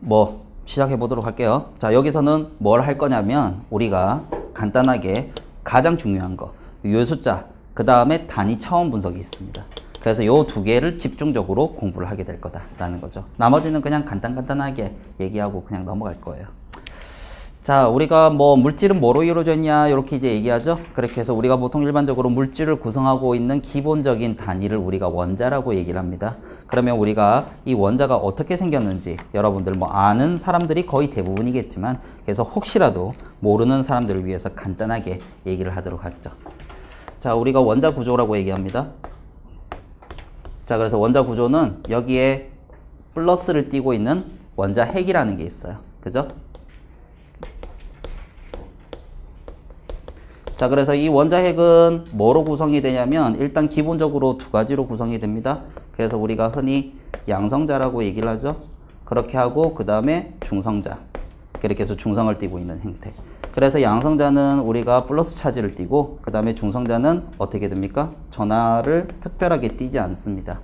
뭐 시작해 보도록 할게요. 자, 여기서는 뭘 할 거냐면 우리가 간단하게 가장 중요한 거 요숫자 그 다음에 단위 차원 분석이 있습니다. 그래서 요 두 개를 집중적으로 공부를 하게 될 거다라는 거죠. 나머지는 그냥 간단하게 얘기하고 그냥 넘어갈 거예요. 자, 우리가 뭐 물질은 뭐로 이루어져 있냐 이렇게 이제 얘기하죠. 그렇게 해서 우리가 보통 일반적으로 물질을 구성하고 있는 기본적인 단위를 우리가 원자라고 얘기를 합니다. 그러면 우리가 이 원자가 어떻게 생겼는지 여러분들 뭐 아는 사람들이 거의 대부분이겠지만, 그래서 혹시라도 모르는 사람들을 위해서 간단하게 얘기를 하도록 하죠. 자, 우리가 원자 구조라고 얘기합니다. 자, 그래서 원자 구조는 여기에 플러스를 띄고 있는 원자 핵이라는 게 있어요. 그죠? 자, 그래서 이 원자 핵은 뭐로 구성이 되냐면 일단 기본적으로 두 가지로 구성이 됩니다. 그래서 우리가 흔히 양성자라고 얘기를 하죠. 그렇게 하고 그 다음에 중성자, 그렇게 해서 중성을 띠고 있는 형태. 그래서 양성자는 우리가 플러스 차지를 띠고 그 다음에 중성자는 어떻게 됩니까? 전하를 특별하게 띠지 않습니다.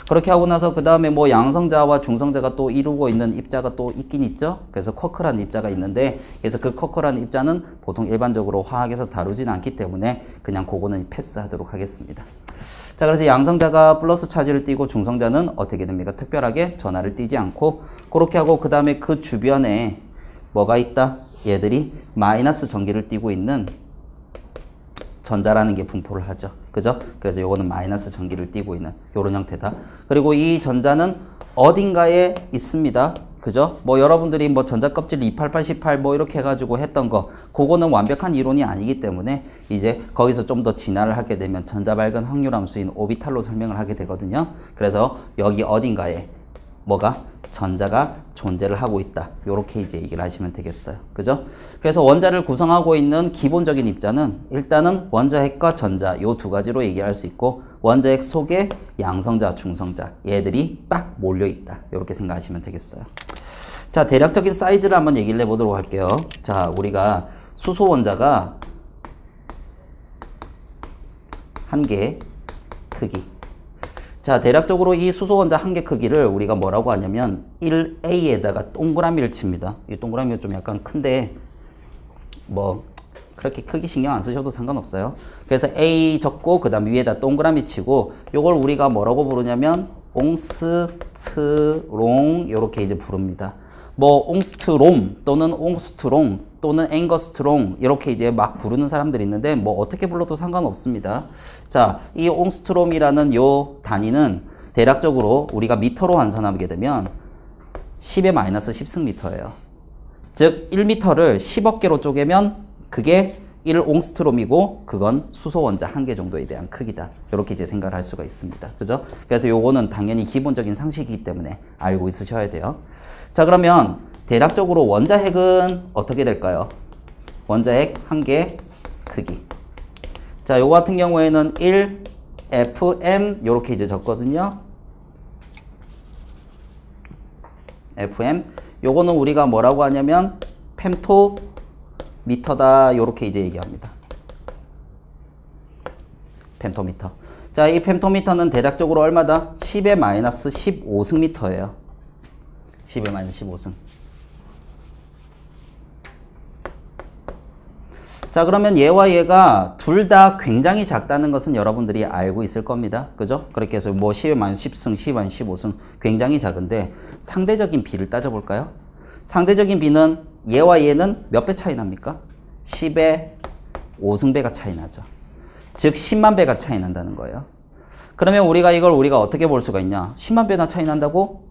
그렇게 하고 나서 그 다음에 뭐 양성자와 중성자가 또 이루고 있는 입자가 또 있긴 있죠. 그래서 쿼크라는 입자가 있는데, 그래서 그 쿼크라는 입자는 보통 일반적으로 화학에서 다루진 않기 때문에 그냥 그거는 패스하도록 하겠습니다. 자, 그래서 양성자가 플러스 차지를 띠고 중성자는 어떻게 됩니까? 특별하게 전하를 띠지 않고, 그렇게 하고 그 다음에 그 주변에 뭐가 있다? 얘들이 마이너스 전기를 띠고 있는 전자라는 게 분포를 하죠. 그죠? 그래서 요거는 마이너스 전기를 띠고 있는 요런 형태다. 그리고 이 전자는 어딘가에 있습니다. 그죠? 뭐 여러분들이 뭐 전자껍질 28818 뭐 이렇게 해가지고 했던 거, 그거는 완벽한 이론이 아니기 때문에 이제 거기서 좀 더 진화를 하게 되면 전자 발견 확률 함수인 오비탈로 설명을 하게 되거든요. 그래서 여기 어딘가에 뭐가 전자가 존재를 하고 있다. 요렇게 이제 얘기를 하시면 되겠어요. 그죠? 그래서 원자를 구성하고 있는 기본적인 입자는 일단은 원자핵과 전자 요 두 가지로 얘기할 수 있고, 원자핵 속에 양성자, 중성자 얘들이 딱 몰려 있다. 요렇게 생각하시면 되겠어요. 자, 대략적인 사이즈를 한번 얘기를 해보도록 할게요. 자, 우리가 수소 원자가 한 개 크기. 자, 대략적으로 이 수소 원자 한 개 크기를 우리가 뭐라고 하냐면 1A에다가 동그라미를 칩니다. 이 동그라미가 좀 약간 큰데 뭐 그렇게 크게 신경 안 쓰셔도 상관없어요. 그래서 A 적고 그 다음 위에다 동그라미 치고, 요걸 우리가 뭐라고 부르냐면 옹스트롱 이렇게 이제 부릅니다. 뭐 옹스트롬 또는 옹스트롱 또는 앵거스트롱 이렇게 이제 막 부르는 사람들이 있는데 뭐 어떻게 불러도 상관없습니다. 자, 이 옹스트롬이라는 요 단위는 대략적으로 우리가 미터로 환산하게 되면 10의 마이너스 10승 미터예요. 즉 1미터를 10억 개로 쪼개면 그게 1옹스트롬이고 그건 수소 원자 한 개 정도에 대한 크기다. 이렇게 이제 생각을 할 수가 있습니다. 그죠? 그래서 요거는 당연히 기본적인 상식이기 때문에 알고 있으셔야 돼요. 자, 그러면 대략적으로 원자핵은 어떻게 될까요? 원자핵 한 개 크기. 자, 요거 같은 경우에는 1FM 요렇게 이제 적거든요. FM. 요거는 우리가 뭐라고 하냐면 펜토미터다. 요렇게 이제 얘기합니다. 펜토미터. 자, 이 펜토미터는 대략적으로 얼마다? 10의 마이너스 15승 미터예요. 10의 마이너스 15승. 자, 그러면 얘와 얘가 둘 다 굉장히 작다는 것은 여러분들이 알고 있을 겁니다. 그죠? 그렇게 해서 뭐 10의 마이너스 10승, 10의 마이너스 15승 굉장히 작은데, 상대적인 비를 따져볼까요? 상대적인 비는 얘와 얘는 몇 배 차이 납니까? 10의 5승배가 차이 나죠. 즉 10만 배가 차이 난다는 거예요. 그러면 이걸 우리가 어떻게 볼 수가 있냐? 10만 배나 차이 난다고?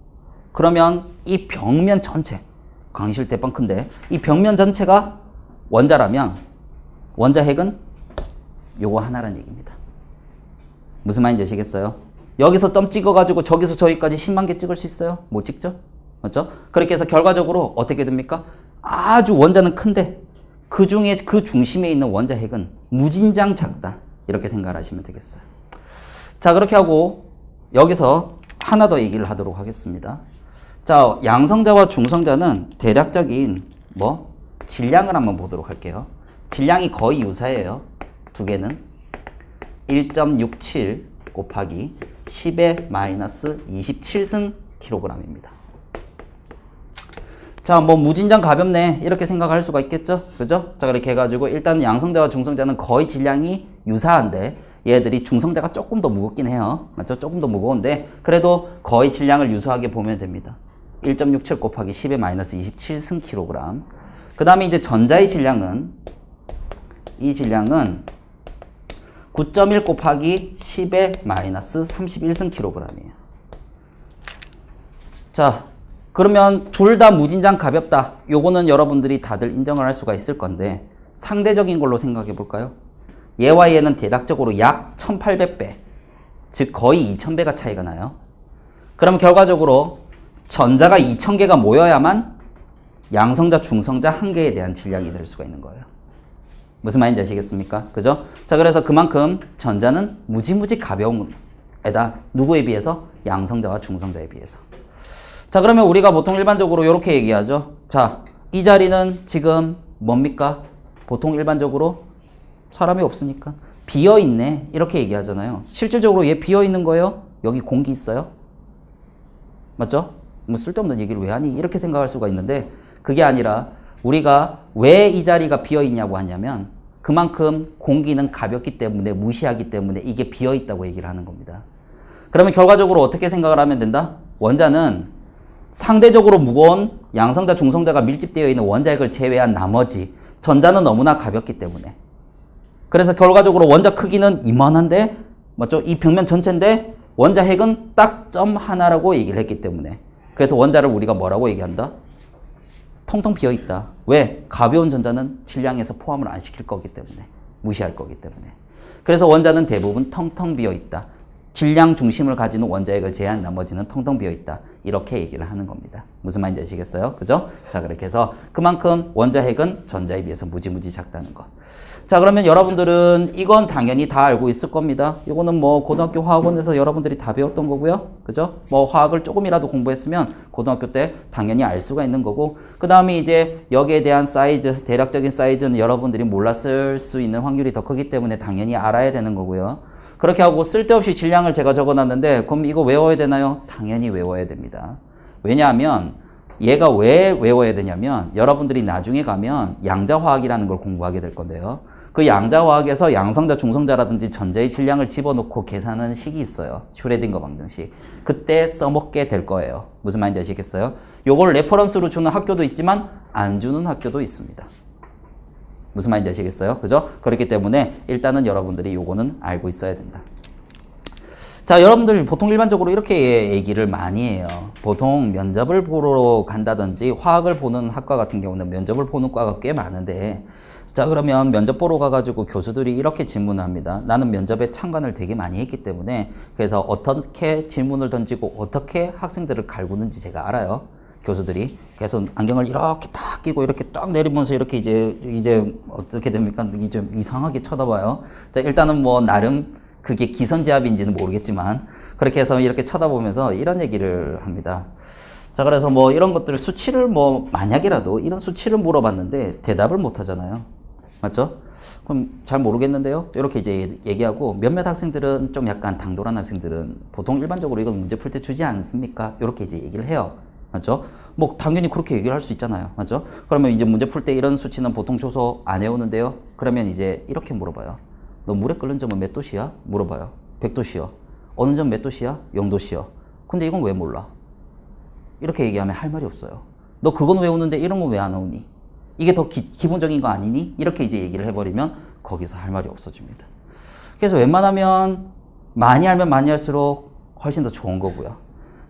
그러면 이 벽면 전체, 강의실 대빵 큰데 이 벽면 전체가 원자라면 원자핵은 요거 하나란 얘기입니다. 무슨 말인지 아시겠어요? 여기서 점 찍어가지고 저기서 저기까지 10만 개 찍을 수 있어요? 못 찍죠? 맞죠? 그렇게 해서 결과적으로 어떻게 됩니까? 아주 원자는 큰데 그 중에 그 중심에 있는 원자핵은 무진장 작다. 이렇게 생각을 하시면 되겠어요. 자, 그렇게 하고 여기서 하나 더 얘기를 하도록 하겠습니다. 자, 양성자와 중성자는 대략적인 뭐 질량을 한번 보도록 할게요. 질량이 거의 유사해요. 두 개는 1.67 곱하기 10의 마이너스 27승 kg입니다. 자, 뭐 무진장 가볍네 이렇게 생각할 수가 있겠죠, 그죠? 자, 그렇게 해가지고 일단 양성자와 중성자는 거의 질량이 유사한데 얘들이 중성자가 조금 더 무겁긴 해요, 맞죠? 조금 더 무거운데 그래도 거의 질량을 유사하게 보면 됩니다. 1.67 곱하기 10의 마이너스 27승 킬로그램. 그 다음에 이제 전자의 질량은 이 질량은 9.1 곱하기 10의 마이너스 31승 킬로그램이에요. 자, 그러면 둘 다 무진장 가볍다. 요거는 여러분들이 다들 인정을 할 수가 있을 건데 상대적인 걸로 생각해 볼까요? 얘와 얘는 대략적으로 약 1800배, 즉 거의 2000배가 차이가 나요. 그럼 결과적으로 전자가 2000개가 모여야만 양성자, 중성자 한 개에 대한 질량이 될 수가 있는 거예요. 무슨 말인지 아시겠습니까? 그죠? 자, 그래서 그만큼 전자는 무지무지 가벼운 애다. 누구에 비해서? 양성자와 중성자에 비해서. 자, 그러면 우리가 보통 일반적으로 이렇게 얘기하죠. 자, 이 자리는 지금 뭡니까? 보통 일반적으로 사람이 없으니까 비어있네 이렇게 얘기하잖아요. 실질적으로 얘 비어있는 거예요? 여기 공기 있어요? 맞죠? 뭐 쓸데없는 얘기를 왜 하니? 이렇게 생각할 수가 있는데 그게 아니라 우리가 왜 이 자리가 비어있냐고 하냐면 그만큼 공기는 가볍기 때문에 무시하기 때문에 이게 비어있다고 얘기를 하는 겁니다. 그러면 결과적으로 어떻게 생각을 하면 된다? 원자는 상대적으로 무거운 양성자, 중성자가 밀집되어 있는 원자핵을 제외한 나머지 전자는 너무나 가볍기 때문에 그래서 결과적으로 원자 크기는 이만한데 맞죠? 이 벽면 전체인데 원자핵은 딱 점 하나라고 얘기를 했기 때문에 그래서 원자를 우리가 뭐라고 얘기한다? 텅텅 비어있다. 왜? 가벼운 전자는 질량에서 포함을 안 시킬 거기 때문에 무시할 거기 때문에 그래서 원자는 대부분 텅텅 비어있다. 질량 중심을 가지는 원자핵을 제외한 나머지는 텅텅 비어있다. 이렇게 얘기를 하는 겁니다. 무슨 말인지 아시겠어요? 그죠? 자, 그렇게 해서 그만큼 원자핵은 전자에 비해서 무지무지 작다는 거. 자, 그러면 여러분들은 이건 당연히 다 알고 있을 겁니다. 이거는 뭐 고등학교 화학원에서 여러분들이 다 배웠던 거고요. 그죠? 뭐 화학을 조금이라도 공부했으면 고등학교 때 당연히 알 수가 있는 거고 그 다음에 이제 여기에 대한 사이즈, 대략적인 사이즈는 여러분들이 몰랐을 수 있는 확률이 더 크기 때문에 당연히 알아야 되는 거고요. 그렇게 하고 쓸데없이 질량을 제가 적어놨는데 그럼 이거 외워야 되나요? 당연히 외워야 됩니다. 왜냐하면 얘가 왜 외워야 되냐면 여러분들이 나중에 가면 양자화학이라는 걸 공부하게 될 건데요. 그 양자화학에서 양성자, 중성자라든지 전자의 질량을 집어넣고 계산하는 식이 있어요. 슈레딩거 방정식. 그때 써먹게 될 거예요. 무슨 말인지 아시겠어요? 요걸 레퍼런스로 주는 학교도 있지만 안 주는 학교도 있습니다. 무슨 말인지 아시겠어요? 그죠? 그렇기 때문에 일단은 여러분들이 요거는 알고 있어야 된다. 자, 여러분들 보통 일반적으로 이렇게 얘기를 많이 해요. 보통 면접을 보러 간다든지 화학을 보는 학과 같은 경우는 면접을 보는 과가 꽤 많은데 자, 그러면 면접 보러 가가지고 교수들이 이렇게 질문을 합니다. 나는 면접에 참관을 되게 많이 했기 때문에 그래서 어떻게 질문을 던지고 어떻게 학생들을 갈구는지 제가 알아요. 교수들이. 그래서 안경을 이렇게 딱 끼고 이렇게 딱 내리면서 이렇게 이제 어떻게 됩니까? 이제 이상하게 쳐다봐요. 자, 일단은 뭐 나름 그게 기선제압인지는 모르겠지만 그렇게 해서 이렇게 쳐다보면서 이런 얘기를 합니다. 자, 그래서 뭐 이런 것들 수치를 뭐 만약이라도 이런 수치를 물어봤는데 대답을 못 하잖아요. 맞죠? 그럼 잘 모르겠는데요? 이렇게 이제 얘기하고 몇몇 학생들은 좀 약간 당돌한 학생들은 보통 일반적으로 이건 문제 풀 때 주지 않습니까? 이렇게 이제 얘기를 해요. 맞죠? 뭐 당연히 그렇게 얘기를 할 수 있잖아요. 맞죠? 그러면 이제 문제 풀 때 이런 수치는 보통 줘서 안 해오는데요? 그러면 이제 이렇게 물어봐요. 너 물에 끓는 점은 몇 도씨야? 물어봐요. 100도씨요. 어느 점 몇 도씨야? 0도씨요. 근데 이건 왜 몰라? 이렇게 얘기하면 할 말이 없어요. 너 그건 외우는데 이런 건 왜 안 외우니? 이게 더 기본적인 거 아니니? 이렇게 이제 얘기를 해버리면 거기서 할 말이 없어집니다. 그래서 웬만하면 많이 알면 많이 할수록 훨씬 더 좋은 거고요.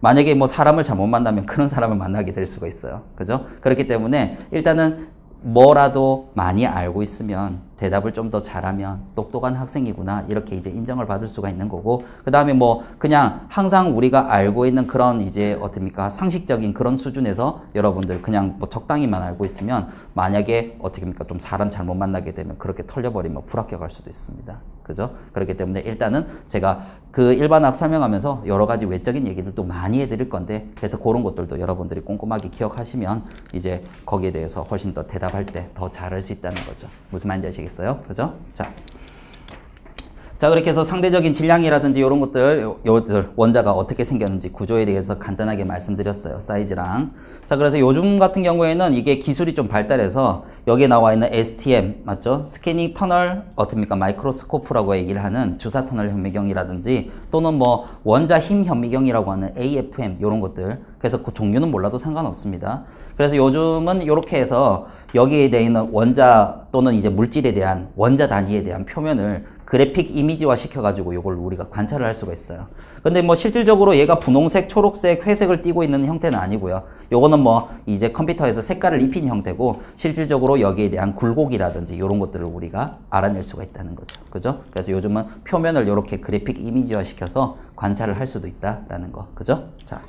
만약에 뭐 사람을 잘못 만나면 그런 사람을 만나게 될 수가 있어요. 그죠? 그렇기 때문에 일단은 뭐라도 많이 알고 있으면 대답을 좀 더 잘하면 똑똑한 학생이구나 이렇게 이제 인정을 받을 수가 있는 거고 그 다음에 뭐 그냥 항상 우리가 알고 있는 그런 이제 어떻습니까 상식적인 그런 수준에서 여러분들 그냥 뭐 적당히만 알고 있으면 만약에 어떻게입니까 좀 사람 잘못 만나게 되면 그렇게 털려버리면 불합격할 수도 있습니다. 그죠? 그렇기 때문에 일단은 제가 그 일반학 설명하면서 여러 가지 외적인 얘기들도 많이 해드릴 건데 그래서 그런 것들도 여러분들이 꼼꼼하게 기억하시면 이제 거기에 대해서 훨씬 더 대답할 때 더 잘할 수 있다는 거죠. 무슨 말인지 아시겠어요? 그죠? 자, 자, 그렇게 해서 상대적인 질량이라든지 이런 것들, 요것들 원자가 어떻게 생겼는지 구조에 대해서 간단하게 말씀드렸어요. 사이즈랑. 자, 그래서 요즘 같은 경우에는 이게 기술이 좀 발달해서 여기에 나와 있는 STM, 맞죠? 스캐닝 터널, 어떻습니까? 마이크로스코프라고 얘기를 하는 주사 터널 현미경이라든지 또는 뭐 원자 힘 현미경이라고 하는 AFM, 이런 것들. 그래서 그 종류는 몰라도 상관없습니다. 그래서 요즘은 이렇게 해서 여기에 되어 있는 원자 또는 이제 물질에 대한 원자 단위에 대한 표면을 그래픽 이미지화 시켜가지고 이걸 우리가 관찰을 할 수가 있어요. 근데 뭐 실질적으로 얘가 분홍색, 초록색, 회색을 띠고 있는 형태는 아니고요. 요거는 뭐 이제 컴퓨터에서 색깔을 입힌 형태고 실질적으로 여기에 대한 굴곡이라든지 이런 것들을 우리가 알아낼 수가 있다는 거죠. 그죠? 그래서 요즘은 표면을 이렇게 그래픽 이미지화 시켜서 관찰을 할 수도 있다라는 거. 그죠? 자,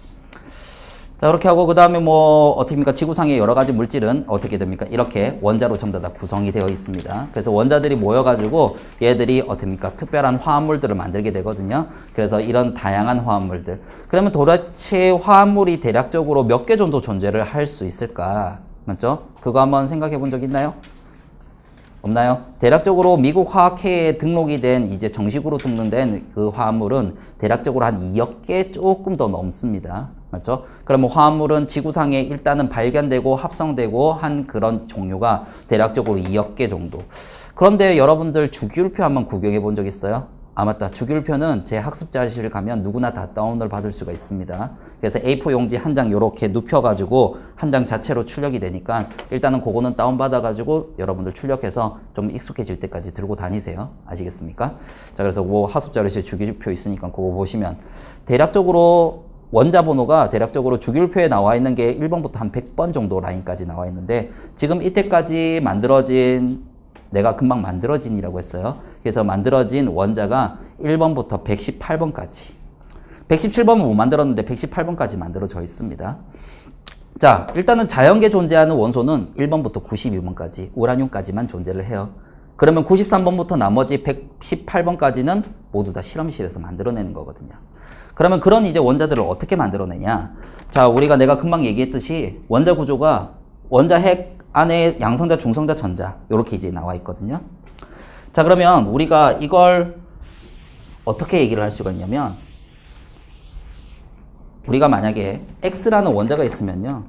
그렇게 하고 그 다음에 뭐 어떻게입니까? 지구상의 여러 가지 물질은 어떻게 됩니까? 이렇게 원자로 전부 다 구성이 되어 있습니다. 그래서 원자들이 모여가지고 얘들이 어떻게입니까? 특별한 화합물들을 만들게 되거든요. 그래서 이런 다양한 화합물들. 그러면 도대체 화합물이 대략적으로 몇 개 정도 존재를 할 수 있을까? 맞죠? 그거 한번 생각해 본 적 있나요? 없나요? 대략적으로 미국 화학회에 등록이 된 이제 정식으로 등록된 그 화합물은 대략적으로 한 2억 개 조금 더 넘습니다. 맞죠? 그러면 화합물은 지구상에 일단은 발견되고 합성되고 한 그런 종류가 대략적으로 2억 개 정도. 그런데 여러분들 주기율표 한번 구경해 본 적 있어요? 아, 맞다. 주기율표는 제 학습자실 가면 누구나 다 다운을 받을 수가 있습니다. 그래서 A4 용지 한 장 요렇게 눕혀가지고 한 장 자체로 출력이 되니까 일단은 그거는 다운받아가지고 여러분들 출력해서 좀 익숙해질 때까지 들고 다니세요. 아시겠습니까? 자, 그래서 뭐 학습자료실 주기율표 있으니까 그거 보시면 대략적으로 원자 번호가 대략적으로 주기율표에 나와 있는 게 1번부터 한 100번 정도 라인까지 나와 있는데 지금 이때까지 만들어진 내가 금방 만들어진이라고 했어요. 그래서 만들어진 원자가 1번부터 118번까지 117번은 못 만들었는데 118번까지 만들어져 있습니다. 자, 일단은 자연계 존재하는 원소는 1번부터 92번까지 우라늄까지만 존재를 해요. 그러면 93번부터 나머지 118번까지는 모두 다 실험실에서 만들어내는 거거든요. 그러면 그런 이제 원자들을 어떻게 만들어내냐? 자, 우리가 내가 금방 얘기했듯이 원자 구조가 원자 핵 안에 양성자, 중성자, 전자 이렇게 이제 나와 있거든요. 자, 그러면 우리가 이걸 어떻게 얘기를 할 수가 있냐면 우리가 만약에 X라는 원자가 있으면요.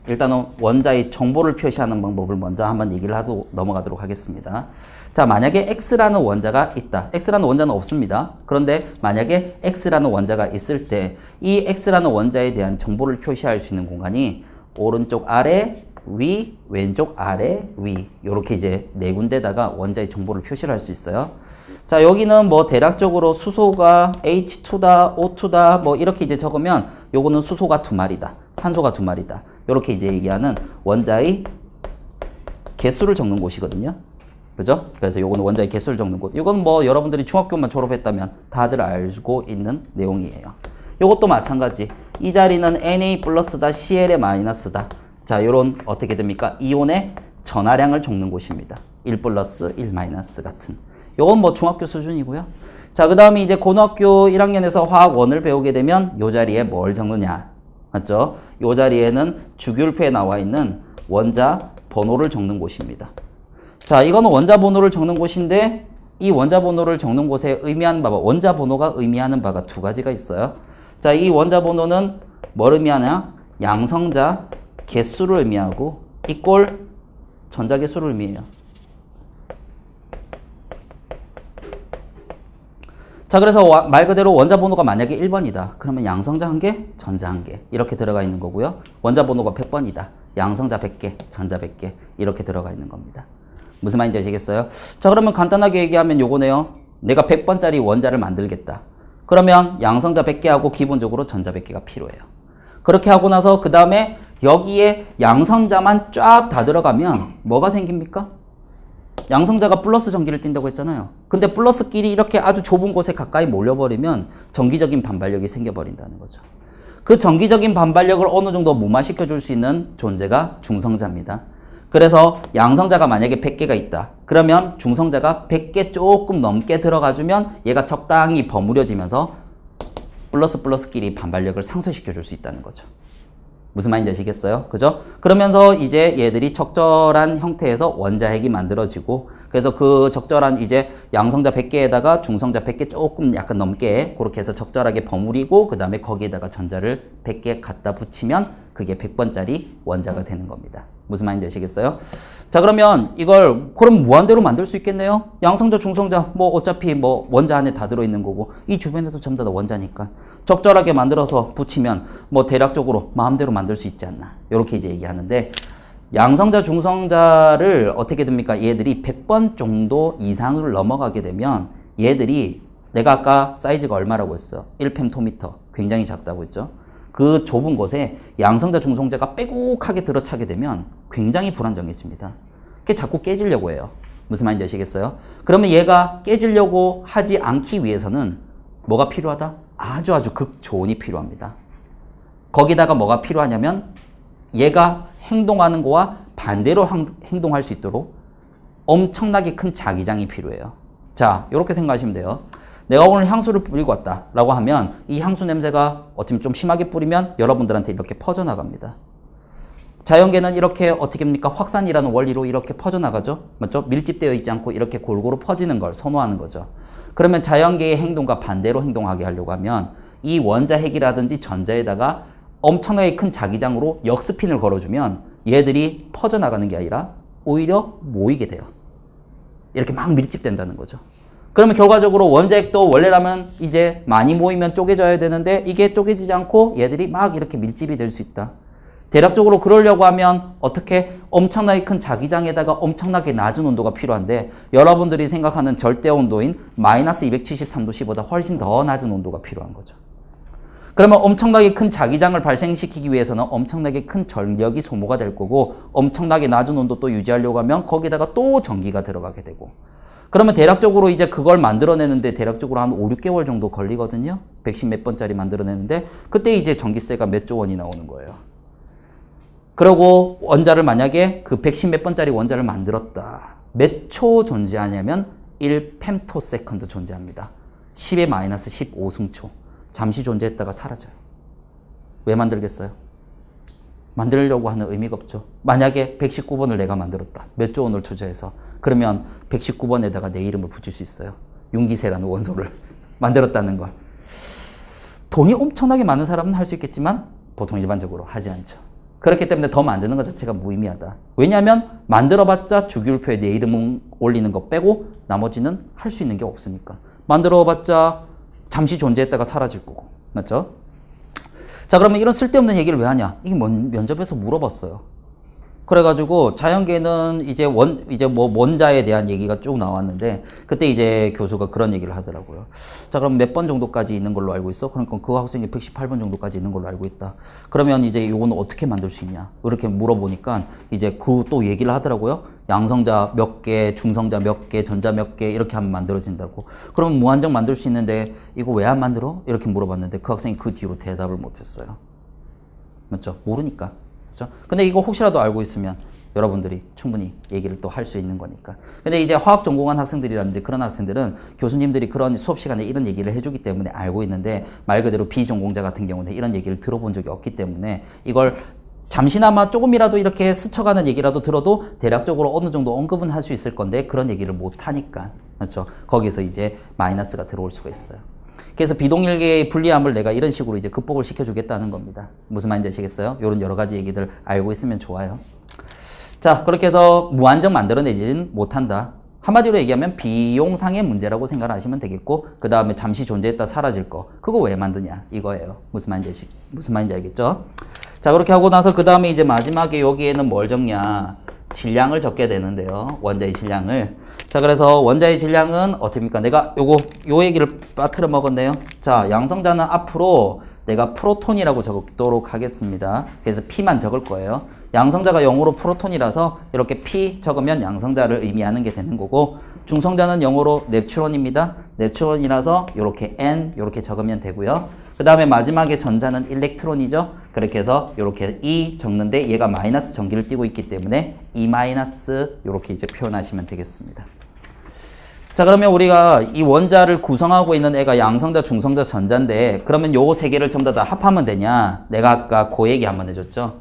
일단은 원자의 정보를 표시하는 방법을 먼저 한번 얘기를 하고 넘어가도록 하겠습니다. 자, 만약에 X라는 원자가 있다. X라는 원자는 없습니다. 그런데 만약에 X라는 원자가 있을 때 이 X라는 원자에 대한 정보를 표시할 수 있는 공간이 오른쪽 아래, 위, 왼쪽 아래, 위 이렇게 이제 네 군데다가 원자의 정보를 표시를 할 수 있어요. 자, 여기는 뭐 대략적으로 수소가 H2다, O2다 뭐 이렇게 이제 적으면 요거는 수소가 2마리다, 산소가 2마리다. 이렇게 이제 얘기하는 원자의 개수를 적는 곳이거든요. 그죠? 그래서 요거는 원자의 개수를 적는 곳. 이건 뭐 여러분들이 중학교만 졸업했다면 다들 알고 있는 내용이에요. 요것도 마찬가지. 이 자리는 Na 플러스다, Cl의 마이너스다. 자, 요런 어떻게 됩니까? 이온의 전하량을 적는 곳입니다. 1 플러스, 1 마이너스 같은. 요건 뭐 중학교 수준이고요. 자, 그 다음에 이제 고등학교 1학년에서 화학 1을 배우게 되면 요 자리에 뭘 적느냐. 맞죠? 요 자리에는 주기율표에 나와 있는 원자 번호를 적는 곳입니다. 자, 이거는 원자 번호를 적는 곳인데 이 원자 번호를 적는 곳에 의미하는 바가 원자 번호가 의미하는 바가 두 가지가 있어요. 자, 이 원자 번호는 뭘 의미하냐? 양성자 개수를 의미하고 이꼴 전자 개수를 의미해요. 자, 그래서 말 그대로 원자 번호가 만약에 1번이다. 그러면 양성자 1개, 전자 1개 이렇게 들어가 있는 거고요. 원자 번호가 100번이다. 양성자 100개, 전자 100개 이렇게 들어가 있는 겁니다. 무슨 말인지 아시겠어요? 자, 그러면 간단하게 얘기하면 요거네요. 내가 100번짜리 원자를 만들겠다. 그러면 양성자 100개하고 기본적으로 전자 100개가 필요해요. 그렇게 하고 나서 그 다음에 여기에 양성자만 쫙 다 들어가면 뭐가 생깁니까? 양성자가 플러스 전기를 띈다고 했잖아요. 근데 플러스끼리 이렇게 아주 좁은 곳에 가까이 몰려버리면 전기적인 반발력이 생겨버린다는 거죠. 그 전기적인 반발력을 어느 정도 무마시켜 줄 수 있는 존재가 중성자입니다. 그래서 양성자가 만약에 100개가 있다. 그러면 중성자가 100개 조금 넘게 들어가주면 얘가 적당히 버무려지면서 플러스끼리 반발력을 상쇄시켜 줄 수 있다는 거죠. 무슨 말인지 아시겠어요? 그죠? 그러면서 이제 얘들이 적절한 형태에서 원자핵이 만들어지고 그래서 그 적절한 이제 양성자 100개에다가 중성자 100개 조금 약간 넘게 그렇게 해서 적절하게 버무리고 그 다음에 거기에다가 전자를 100개 갖다 붙이면 그게 100번짜리 원자가 되는 겁니다. 무슨 말인지 아시겠어요? 자, 그러면 이걸 그럼 무한대로 만들 수 있겠네요. 양성자, 중성자 뭐 어차피 뭐 원자 안에 다 들어있는 거고 이 주변에도 전부 다 원자니까 적절하게 만들어서 붙이면 뭐 대략적으로 마음대로 만들 수 있지 않나 이렇게 이제 얘기하는데 양성자, 중성자를 어떻게 됩니까? 얘들이 100번 정도 이상을 넘어가게 되면 얘들이 내가 아까 사이즈가 얼마라고 했어? 1펨토미터 굉장히 작다고 했죠. 그 좁은 곳에 양성자, 중성자가 빼곡하게 들어차게 되면 굉장히 불안정해집니다. 그게 자꾸 깨지려고 해요. 무슨 말인지 아시겠어요? 그러면 얘가 깨지려고 하지 않기 위해서는 뭐가 필요하다? 아주 극초온이 필요합니다. 거기다가 뭐가 필요하냐면 얘가 행동하는 거와 반대로 행동할 수 있도록 엄청나게 큰 자기장이 필요해요. 자, 이렇게 생각하시면 돼요. 내가 오늘 향수를 뿌리고 왔다 라고 하면 이 향수 냄새가 어떻게 좀 심하게 뿌리면 여러분들한테 이렇게 퍼져나갑니다. 자연계는 이렇게 어떻게 합니까? 확산이라는 원리로 이렇게 퍼져나가죠. 맞죠? 밀집되어 있지 않고 이렇게 골고루 퍼지는 걸 선호하는 거죠. 그러면 자연계의 행동과 반대로 행동하게 하려고 하면 이 원자 핵이라든지 전자에다가 엄청나게 큰 자기장으로 역스핀을 걸어주면 얘들이 퍼져나가는 게 아니라 오히려 모이게 돼요. 이렇게 막 밀집된다는 거죠. 그러면 결과적으로 원자핵도 원래라면 이제 많이 모이면 쪼개져야 되는데 이게 쪼개지지 않고 얘들이 막 이렇게 밀집이 될 수 있다. 대략적으로 그러려고 하면 어떻게 엄청나게 큰 자기장에다가 엄청나게 낮은 온도가 필요한데 여러분들이 생각하는 절대 온도인 마이너스 273도 C보다 훨씬 더 낮은 온도가 필요한 거죠. 그러면 엄청나게 큰 자기장을 발생시키기 위해서는 엄청나게 큰 전력이 소모가 될 거고 엄청나게 낮은 온도 또 유지하려고 하면 거기다가 또 전기가 들어가게 되고 그러면 대략적으로 이제 그걸 만들어내는데 대략적으로 한 5, 6개월 정도 걸리거든요. 110 몇 번짜리 만들어내는데 그때 이제 전기세가 몇 조 원이 나오는 거예요. 그리고 원자를 만약에 그 110 몇 번짜리 원자를 만들었다. 몇 초 존재하냐면 1펨토세컨드 존재합니다. 10의 마이너스 15승초. 잠시 존재했다가 사라져요. 왜 만들겠어요? 만들려고 하는 의미가 없죠. 만약에 119번을 내가 만들었다. 몇 조 원을 투자해서. 그러면 119번에다가 내 이름을 붙일 수 있어요. 윤기세라는 원소를 만들었다는 걸. 돈이 엄청나게 많은 사람은 할 수 있겠지만 보통 일반적으로 하지 않죠. 그렇기 때문에 더 만드는 것 자체가 무의미하다. 왜냐하면 만들어봤자 주기율표에 내 이름 올리는 거 빼고 나머지는 할 수 있는 게 없으니까. 만들어봤자 잠시 존재했다가 사라질 거고. 맞죠? 자, 그러면 이런 쓸데없는 얘기를 왜 하냐? 이게 면접에서 물어봤어요. 그래가지고 자연계는 이제 원자에 대한 얘기가 쭉 나왔는데 그때 이제 교수가 그런 얘기를 하더라고요. 자, 그럼 몇 번 정도까지 있는 걸로 알고 있어? 그러니까 그 학생이 118번 정도까지 있는 걸로 알고 있다. 그러면 이제 이거는 어떻게 만들 수 있냐? 이렇게 물어보니까 이제 그 또 얘기를 하더라고요. 양성자 몇 개, 중성자 몇 개, 전자 몇 개 이렇게 하면 만들어진다고. 그러면 무한정 만들 수 있는데 이거 왜 안 만들어? 이렇게 물어봤는데 그 학생이 그 뒤로 대답을 못했어요. 맞죠? 모르니까. 그렇죠? 근데 이거 혹시라도 알고 있으면 여러분들이 충분히 얘기를 또 할 수 있는 거니까. 근데 이제 화학 전공한 학생들이라든지 그런 학생들은 교수님들이 그런 수업 시간에 이런 얘기를 해주기 때문에 알고 있는데 말 그대로 비전공자 같은 경우는 이런 얘기를 들어본 적이 없기 때문에 이걸 잠시나마 조금이라도 이렇게 스쳐가는 얘기라도 들어도 대략적으로 어느 정도 언급은 할 수 있을 건데 그런 얘기를 못 하니까. 그렇죠? 거기서 이제 마이너스가 들어올 수가 있어요. 그래서 비동일계의 불리함을 내가 이런 식으로 이제 극복을 시켜주겠다는 겁니다. 무슨 말인지 아시겠어요? 이런 여러 가지 얘기들 알고 있으면 좋아요. 자, 그렇게 해서 무한정 만들어내지는 못한다. 한마디로 얘기하면 비용상의 문제라고 생각하시면 되겠고 그 다음에 잠시 존재했다 사라질 거. 그거 왜 만드냐? 이거예요. 무슨 말인지 알겠죠? 자, 그렇게 하고 나서 그 다음에 이제 마지막에 여기에는 뭘 적냐? 질량을 적게 되는데요. 원자의 질량을. 자, 그래서 원자의 질량은 어떻습니까? 내가 요 얘기를 빠트려 먹었네요. 자, 양성자는 앞으로 내가 프로톤이라고 적도록 하겠습니다. 그래서 P만 적을 거예요. 양성자가 0으로 프로톤이라서 이렇게 P 적으면 양성자를 의미하는 게 되는 거고 중성자는 0으로 넵튠론입니다. 넵튠론이라서 이렇게 N 이렇게 적으면 되고요. 그 다음에 마지막에 전자는 일렉트론이죠. 그렇게 해서 이렇게 E 적는데 얘가 마이너스 전기를 띠고 있기 때문에 E 마이너스 이렇게 이제 표현하시면 되겠습니다. 자, 그러면 우리가 이 원자를 구성하고 있는 애가 양성자, 중성자, 전자인데 그러면 요 세 개를 전부 다 합하면 되냐? 내가 아까 그 얘기 한번 해줬죠.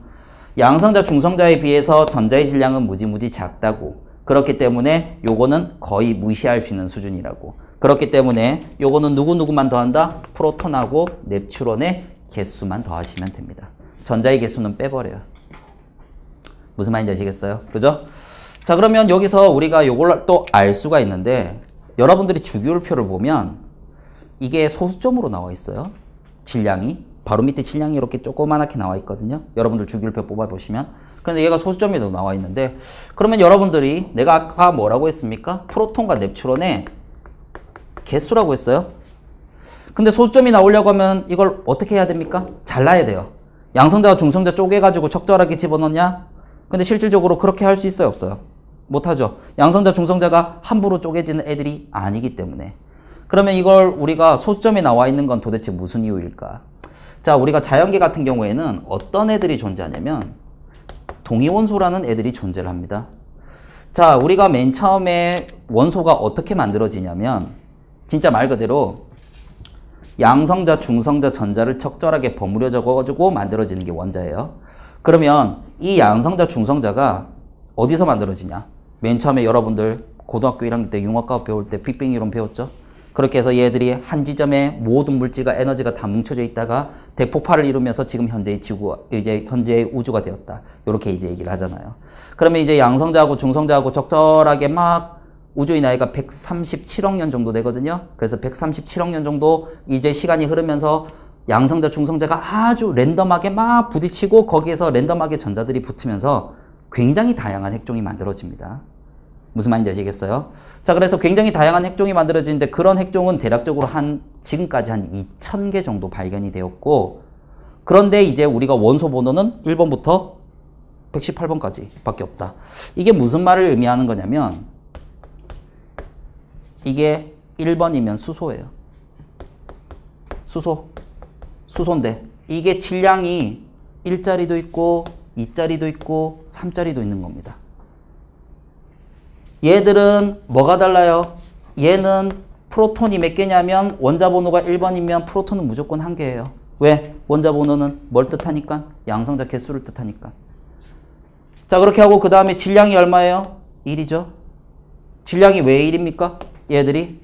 양성자, 중성자에 비해서 전자의 질량은 무지무지 작다고. 그렇기 때문에 요거는 거의 무시할 수 있는 수준이라고. 그렇기 때문에 요거는 누구누구만 더한다? 프로톤하고 넵튠의 개수만 더하시면 됩니다. 전자의 개수는 빼버려요. 무슨 말인지 아시겠어요? 그죠? 자, 그러면 여기서 우리가 요걸 또 알 수가 있는데, 여러분들이 주기율표를 보면 이게 소수점으로 나와 있어요. 질량이. 바로 밑에 질량이 이렇게 조그만하게 나와 있거든요. 여러분들 주기율표 뽑아보시면. 근데 얘가 소수점에도 나와 있는데, 그러면 여러분들이 내가 아까 뭐라고 했습니까? 프로톤과 넵튠의 개수라고 했어요. 근데 소수점이 나오려고 하면 이걸 어떻게 해야 됩니까? 잘라야 돼요. 양성자와 중성자 쪼개가지고 적절하게 집어넣냐? 근데 실질적으로 그렇게 할 수 있어요? 없어요? 못하죠. 양성자, 중성자가 함부로 쪼개지는 애들이 아니기 때문에. 그러면 이걸 우리가 소수점에 나와 있는 건 도대체 무슨 이유일까? 자, 우리가 자연계 같은 경우에는 어떤 애들이 존재하냐면 동위원소라는 애들이 존재를 합니다. 자, 우리가 맨 처음에 원소가 어떻게 만들어지냐면 진짜 말 그대로 양성자, 중성자, 전자를 적절하게 버무려 적어가지고 만들어지는 게 원자예요. 그러면 이 양성자, 중성자가 어디서 만들어지냐? 맨 처음에 여러분들 고등학교 1학년 때 융합과학 배울 때 빅뱅 이론 배웠죠? 그렇게 해서 얘들이 한 지점에 모든 물질과 에너지가 다 뭉쳐져 있다가 대폭발을 이루면서 지금 현재의 이제 현재의 우주가 되었다. 이렇게 이제 얘기를 하잖아요. 그러면 이제 양성자하고 중성자하고 적절하게 막 우주의 나이가 137억 년 정도 되거든요. 그래서 137억 년 정도 이제 시간이 흐르면서 양성자, 중성자가 아주 랜덤하게 막 부딪히고 거기에서 랜덤하게 전자들이 붙으면서 굉장히 다양한 핵종이 만들어집니다. 무슨 말인지 아시겠어요? 자, 그래서 굉장히 다양한 핵종이 만들어지는데 그런 핵종은 대략적으로 지금까지 한 2000개 정도 발견이 되었고, 그런데 이제 우리가 원소 번호는 1번부터 118번까지 밖에 없다. 이게 무슨 말을 의미하는 거냐면 이게 1번이면 수소예요. 수소인데 이게 질량이 1짜리도 있고 2짜리도 있고 3짜리도 있는 겁니다. 얘들은 뭐가 달라요? 얘는 프로톤이 몇 개냐면 원자 번호가 1번이면 프로톤은 무조건 1개예요. 왜? 원자 번호는 뭘 뜻하니까? 양성자 개수를 뜻하니까. 자, 그렇게 하고 그 다음에 질량이 얼마예요? 1이죠. 질량이 왜 1입니까? 얘들이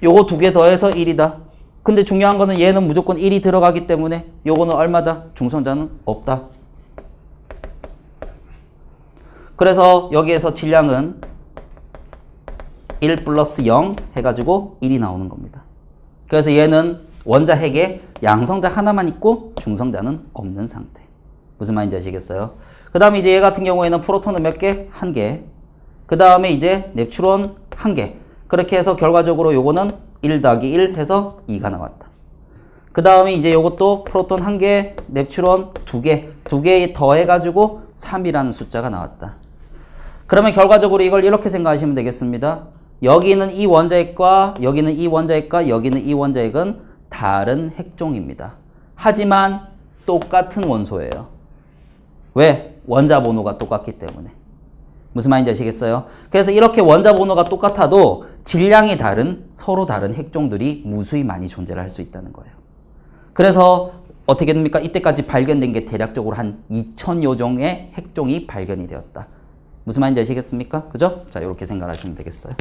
요거 2개 더해서 1이다. 근데 중요한 거는 얘는 무조건 1이 들어가기 때문에 요거는 얼마다? 중성자는 없다. 그래서 여기에서 질량은 1 플러스 0 해가지고 1이 나오는 겁니다. 그래서 얘는 원자 핵에 양성자 하나만 있고 중성자는 없는 상태. 무슨 말인지 아시겠어요? 그 다음에 이제 얘 같은 경우에는 프로톤은 몇 개? 1개. 그 다음에 이제 넵튠 1개. 그렇게 해서 결과적으로 요거는 1 더하기 1 해서 2가 나왔다. 그 다음에 이제 요것도 프로톤 1개, 넵튠 2개. 2개 더해가지고 3이라는 숫자가 나왔다. 그러면 결과적으로 이걸 이렇게 생각하시면 되겠습니다. 여기는 이 원자핵과 여기는 이 원자핵과 여기는 이 원자핵은 다른 핵종입니다. 하지만 똑같은 원소예요. 왜? 원자 번호가 똑같기 때문에. 무슨 말인지 아시겠어요? 그래서 이렇게 원자 번호가 똑같아도 질량이 다른 서로 다른 핵종들이 무수히 많이 존재를 할 수 있다는 거예요. 그래서 어떻게 됩니까? 이때까지 발견된 게 대략적으로 한 2000여 종의 핵종이 발견이 되었다. 무슨 말인지 아시겠습니까? 그죠? 자, 이렇게 생각하시면 되겠어요.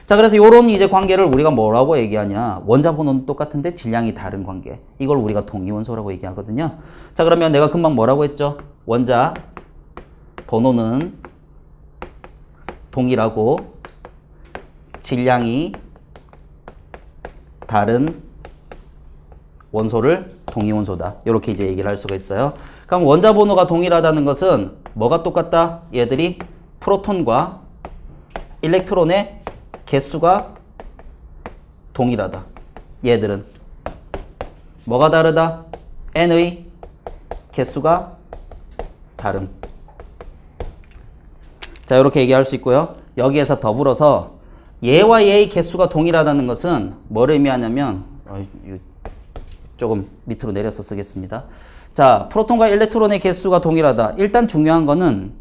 자, 그래서 이런 이제 관계를 우리가 뭐라고 얘기하냐? 원자 번호는 똑같은데 질량이 다른 관계. 이걸 우리가 동위원소라고 얘기하거든요. 자, 그러면 내가 금방 뭐라고 했죠? 원자 번호는 동일하고 질량이 다른 원소를 동위원소다. 이렇게 이제 얘기를 할 수가 있어요. 그럼 원자 번호가 동일하다는 것은 뭐가 똑같다? 얘들이 프로톤과 일렉트론의 개수가 동일하다. 얘들은 뭐가 다르다? N의 개수가 다름. 자, 이렇게 얘기할 수 있고요. 여기에서 더불어서 얘와 얘의 개수가 동일하다는 것은 뭘 의미하냐면 조금 밑으로 내려서 쓰겠습니다. 자, 프로톤과 일렉트론의 개수가 동일하다. 일단 중요한 거는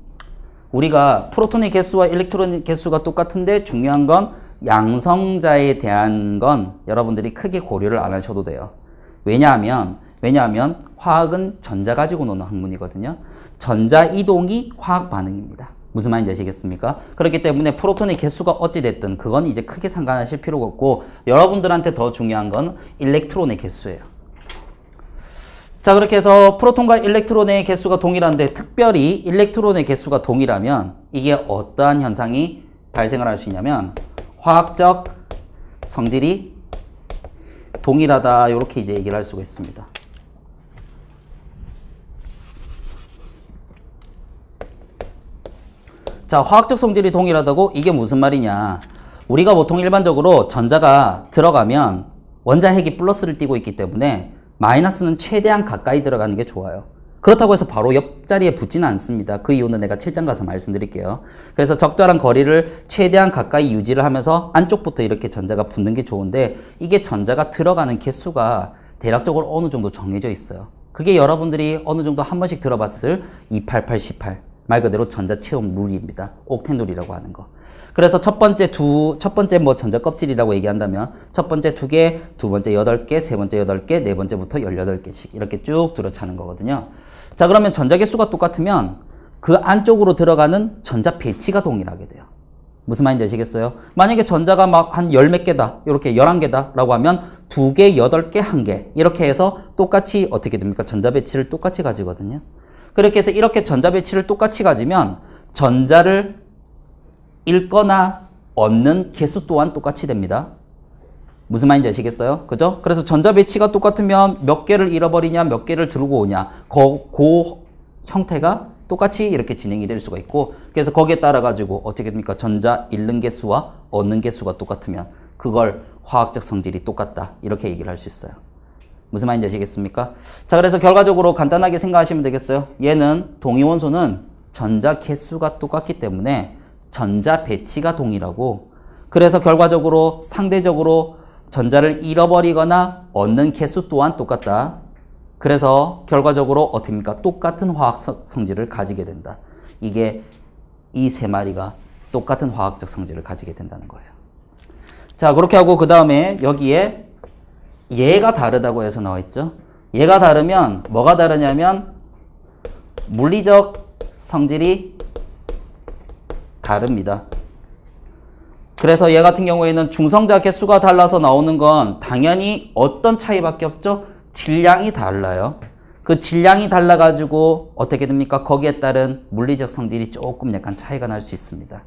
우리가 프로톤의 개수와 일렉트론의 개수가 똑같은데 중요한 건 양성자에 대한 건 여러분들이 크게 고려를 안 하셔도 돼요. 왜냐하면 화학은 전자 가지고 노는 학문이거든요. 전자 이동이 화학 반응입니다. 무슨 말인지 아시겠습니까? 그렇기 때문에 프로톤의 개수가 어찌됐든 그건 이제 크게 상관하실 필요가 없고 여러분들한테 더 중요한 건 일렉트론의 개수예요. 자, 그렇게 해서 프로톤과 일렉트론의 개수가 동일한데 특별히 일렉트론의 개수가 동일하면 이게 어떠한 현상이 발생을 할 수 있냐면 화학적 성질이 동일하다 이렇게 이제 얘기를 할 수가 있습니다. 자, 화학적 성질이 동일하다고 이게 무슨 말이냐. 우리가 보통 일반적으로 전자가 들어가면 원자핵이 플러스를 띠고 있기 때문에 마이너스는 최대한 가까이 들어가는 게 좋아요. 그렇다고 해서 바로 옆자리에 붙지는 않습니다. 그 이유는 내가 7장 가서 말씀드릴게요. 그래서 적절한 거리를 최대한 가까이 유지를 하면서 안쪽부터 이렇게 전자가 붙는 게 좋은데 이게 전자가 들어가는 개수가 대략적으로 어느 정도 정해져 있어요. 그게 여러분들이 어느 정도 한 번씩 들어봤을 28818 말 그대로 전자 체험 룰입니다. 옥텐룰이라고 하는 거. 그래서 첫 번째 뭐 전자 껍질이라고 얘기한다면 첫 번째 2개, 두 번째 8개, 세 번째 8개, 네 번째부터 18개씩 이렇게 쭉 들어차는 거거든요. 자, 그러면 전자 개수가 똑같으면 그 안쪽으로 들어가는 전자 배치가 동일하게 돼요. 무슨 말인지 아시겠어요? 만약에 전자가 막 한 10몇 개다, 이렇게 11개다 라고 하면 2개, 8개, 1개 이렇게 해서 똑같이 어떻게 됩니까? 전자 배치를 똑같이 가지거든요. 그렇게 해서 이렇게 전자 배치를 똑같이 가지면 전자를 잃거나 얻는 개수 또한 똑같이 됩니다. 무슨 말인지 아시겠어요? 그죠? 그래서 전자 배치가 똑같으면 몇 개를 잃어버리냐, 몇 개를 들고 오냐, 그 형태가 똑같이 이렇게 진행이 될 수가 있고, 그래서 거기에 따라 가지고 어떻게 됩니까? 전자 잃는 개수와 얻는 개수가 똑같으면 그걸 화학적 성질이 똑같다 이렇게 얘기를 할 수 있어요. 무슨 말인지 아시겠습니까? 자, 그래서 결과적으로 간단하게 생각하시면 되겠어요. 얘는 동위원소는 전자 개수가 똑같기 때문에 전자 배치가 동일하고, 그래서 결과적으로 상대적으로 전자를 잃어버리거나 얻는 개수 또한 똑같다. 그래서 결과적으로 어떻게 됩니까? 똑같은 화학 성질을 가지게 된다. 이게 이 세 마리가 똑같은 화학적 성질을 가지게 된다는 거예요. 자, 그렇게 하고 그 다음에 여기에 얘가 다르다고 해서 나와 있죠. 얘가 다르면 뭐가 다르냐면 물리적 성질이 다릅니다. 그래서 얘 같은 경우에는 중성자 개수가 달라서 나오는 건 당연히 어떤 차이밖에 없죠? 질량이 달라요. 그 질량이 달라가지고 어떻게 됩니까? 거기에 따른 물리적 성질이 조금 약간 차이가 날 수 있습니다.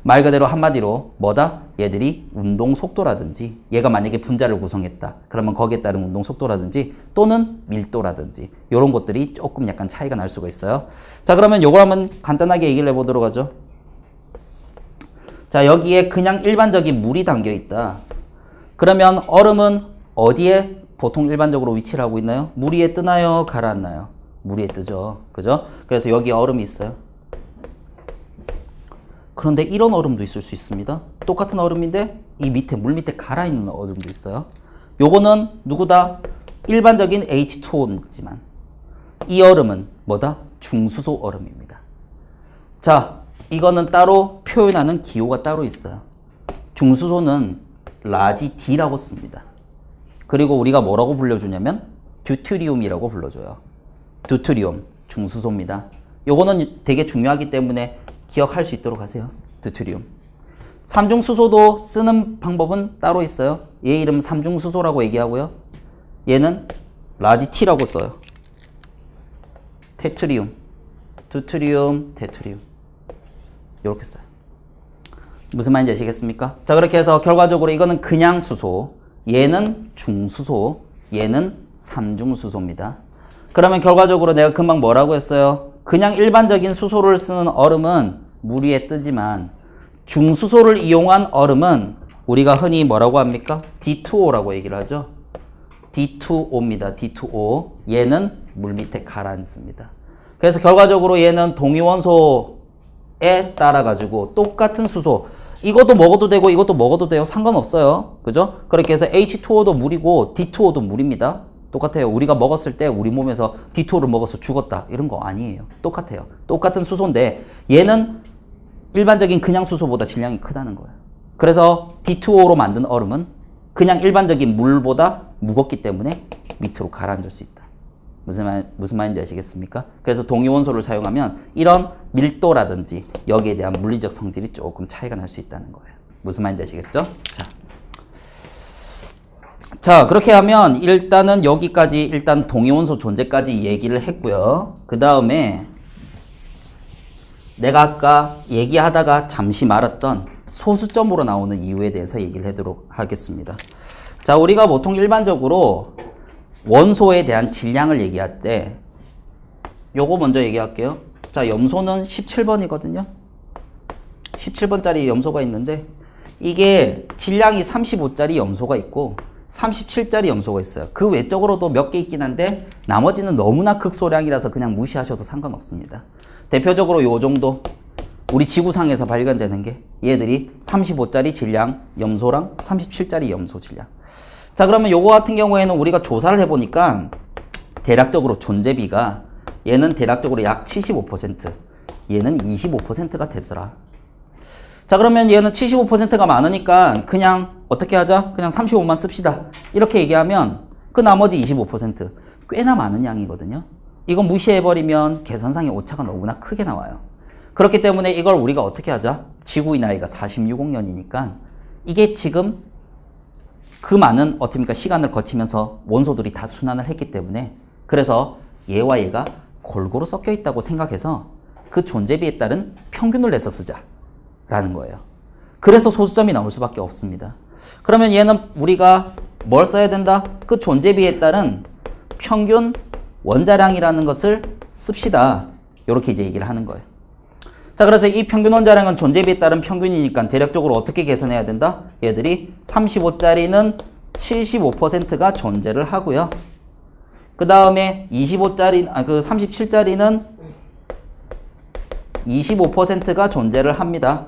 말 그대로 한마디로 뭐다? 얘들이 운동 속도라든지 얘가 만약에 분자를 구성했다. 그러면 거기에 따른 운동 속도라든지 또는 밀도라든지 이런 것들이 조금 약간 차이가 날 수가 있어요. 자, 그러면 요걸 한번 간단하게 얘기를 해보도록 하죠. 자, 여기에 그냥 일반적인 물이 담겨 있다. 그러면 얼음은 어디에 보통 일반적으로 위치를 하고 있나요? 물 위에 뜨나요? 가라앉나요? 물 위에 뜨죠. 그죠? 그래서 여기 얼음이 있어요. 그런데 이런 얼음도 있을 수 있습니다. 똑같은 얼음인데 이 밑에 물 밑에 가라있는 얼음도 있어요. 요거는 누구다? 일반적인 H2O지만 이 얼음은 뭐다? 중수소 얼음입니다. 자, 이거는 따로 표현하는 기호가 따로 있어요. 중수소는 라지 D라고 씁니다. 그리고 우리가 뭐라고 불러주냐면 듀트리움이라고 불러줘요. 듀트리움, 중수소입니다. 요거는 되게 중요하기 때문에 기억할 수 있도록 하세요. 듀트리움. 삼중수소도 쓰는 방법은 따로 있어요. 얘 이름 삼중수소라고 얘기하고요. 얘는 라지 T라고 써요. 테트리움, 듀트리움, 테트리움. 이렇게 써요. 무슨 말인지 아시겠습니까? 자, 그렇게 해서 결과적으로 이거는 그냥 수소, 얘는 중수소, 얘는 삼중수소입니다. 그러면 결과적으로 내가 금방 뭐라고 했어요? 그냥 일반적인 수소를 쓰는 얼음은 물 위에 뜨지만 중수소를 이용한 얼음은 우리가 흔히 뭐라고 합니까? D2O라고 얘기를 하죠. D2O입니다. D2O. 얘는 물 밑에 가라앉습니다. 그래서 결과적으로 얘는 동위원소에 따라 가지고 똑같은 수소, 이것도 먹어도 되고 이것도 먹어도 돼요. 상관없어요. 그죠? 그렇게 해서 H2O도 물이고 D2O도 물입니다. 똑같아요. 우리가 먹었을 때 우리 몸에서 D2O를 먹어서 죽었다 이런 거 아니에요. 똑같아요. 똑같은 수소인데 얘는 일반적인 그냥 수소보다 질량이 크다는 거예요. 그래서 D2O로 만든 얼음은 그냥 일반적인 물보다 무겁기 때문에 밑으로 가라앉을 수 있다. 무슨 말인지 아시겠습니까? 그래서 동위원소를 사용하면 이런 밀도라든지 여기에 대한 물리적 성질이 조금 차이가 날 수 있다는 거예요. 무슨 말인지 아시겠죠? 자, 그렇게 하면 일단은 여기까지 일단 동위원소 존재까지 얘기를 했고요. 그 다음에 내가 아까 얘기하다가 잠시 말았던 소수점으로 나오는 이유에 대해서 얘기를 하도록 하겠습니다. 자, 우리가 보통 일반적으로 원소에 대한 질량을 얘기할 때 요거 먼저 얘기할게요. 자, 염소는 17번이거든요. 17번짜리 염소가 있는데 이게 질량이 35짜리 염소가 있고 37짜리 염소가 있어요. 그 외적으로도 몇 개 있긴 한데 나머지는 너무나 극소량이라서 그냥 무시하셔도 상관없습니다. 대표적으로 요 정도 우리 지구상에서 발견되는 게 얘들이 35짜리 질량 염소랑 37짜리 염소 질량. 자, 그러면 요거 같은 경우에는 우리가 조사를 해보니까 대략적으로 존재비가 얘는 대략적으로 약 75%, 얘는 25%가 되더라. 자, 그러면 얘는 75%가 많으니까 그냥 어떻게 하자? 그냥 35만 씁시다. 이렇게 얘기하면 그 나머지 25% 꽤나 많은 양이거든요. 이건 무시해버리면 계산상의 오차가 너무나 크게 나와요. 그렇기 때문에 이걸 우리가 어떻게 하자? 지구의 나이가 46억년이니까 이게 지금 그 많은 어떻습니까? 시간을 거치면서 원소들이 다 순환을 했기 때문에 그래서 얘와 얘가 골고루 섞여 있다고 생각해서 그 존재비에 따른 평균을 내서 쓰자 라는 거예요. 그래서 소수점이 나올 수밖에 없습니다. 그러면 얘는 우리가 뭘 써야 된다? 그 존재비에 따른 평균 원자량이라는 것을 씁시다. 이렇게 이제 얘기를 하는 거예요. 자, 그래서 이 평균 원자량은 존재비에 따른 평균이니까 대략적으로 어떻게 계산해야 된다? 얘들이 35짜리는 75%가 존재를 하고요. 그 다음에 37짜리는 25%가 존재를 합니다.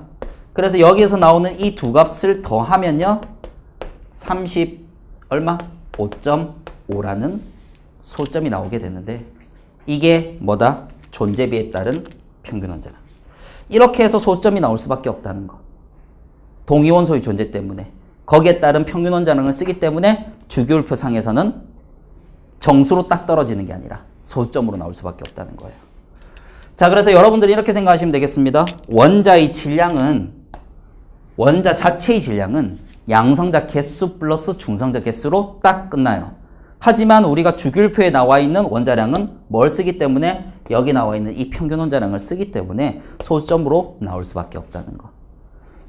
그래서 여기에서 나오는 이 두 값을 더하면요. 30 얼마? 5.5라는 소점이 나오게 되는데 이게 뭐다? 존재비에 따른 평균 원자량. 이렇게 해서 소수점이 나올 수밖에 없다는 거. 동위원소의 존재 때문에 거기에 따른 평균 원자량을 쓰기 때문에 주기율표상에서는 정수로 딱 떨어지는 게 아니라 소수점으로 나올 수밖에 없다는 거예요. 자, 그래서 여러분들이 이렇게 생각하시면 되겠습니다. 원자의 질량은 원자 자체의 질량은 양성자 개수 플러스 중성자 개수로 딱 끝나요. 하지만 우리가 주기율표에 나와 있는 원자량은 뭘 쓰기 때문에 여기 나와 있는 이 평균 원자량을 쓰기 때문에 소수점으로 나올 수밖에 없다는 거.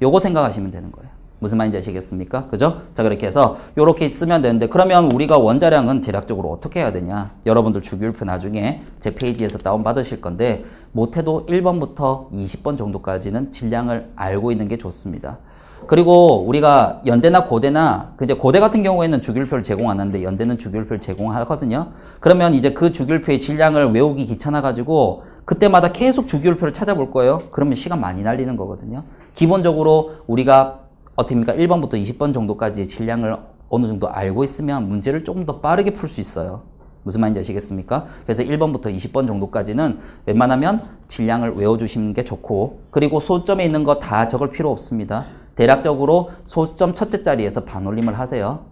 요거 생각하시면 되는 거예요. 무슨 말인지 아시겠습니까? 그죠? 자, 그렇게 해서 요렇게 쓰면 되는데 그러면 우리가 원자량은 대략적으로 어떻게 해야 되냐? 여러분들 주기율표 나중에 제 페이지에서 다운받으실 건데 못해도 1번부터 20번 정도까지는 질량을 알고 있는 게 좋습니다. 그리고 우리가 연대나 고대나 이제 고대 같은 경우에는 주기율표를 제공 안 하는데 연대는 주기율표를 제공하거든요. 그러면 이제 그 주기율표의 질량을 외우기 귀찮아 가지고 그때마다 계속 주기율표를 찾아볼 거예요. 그러면 시간 많이 날리는 거거든요. 기본적으로 우리가 어떻습니까? 1번부터 20번 정도까지의 질량을 어느 정도 알고 있으면 문제를 조금 더 빠르게 풀 수 있어요. 무슨 말인지 아시겠습니까? 그래서 1번부터 20번 정도까지는 웬만하면 질량을 외워주시는 게 좋고 그리고 소수점에 있는 거 다 적을 필요 없습니다. 대략적으로 소수점 첫째 자리에서 반올림을 하세요.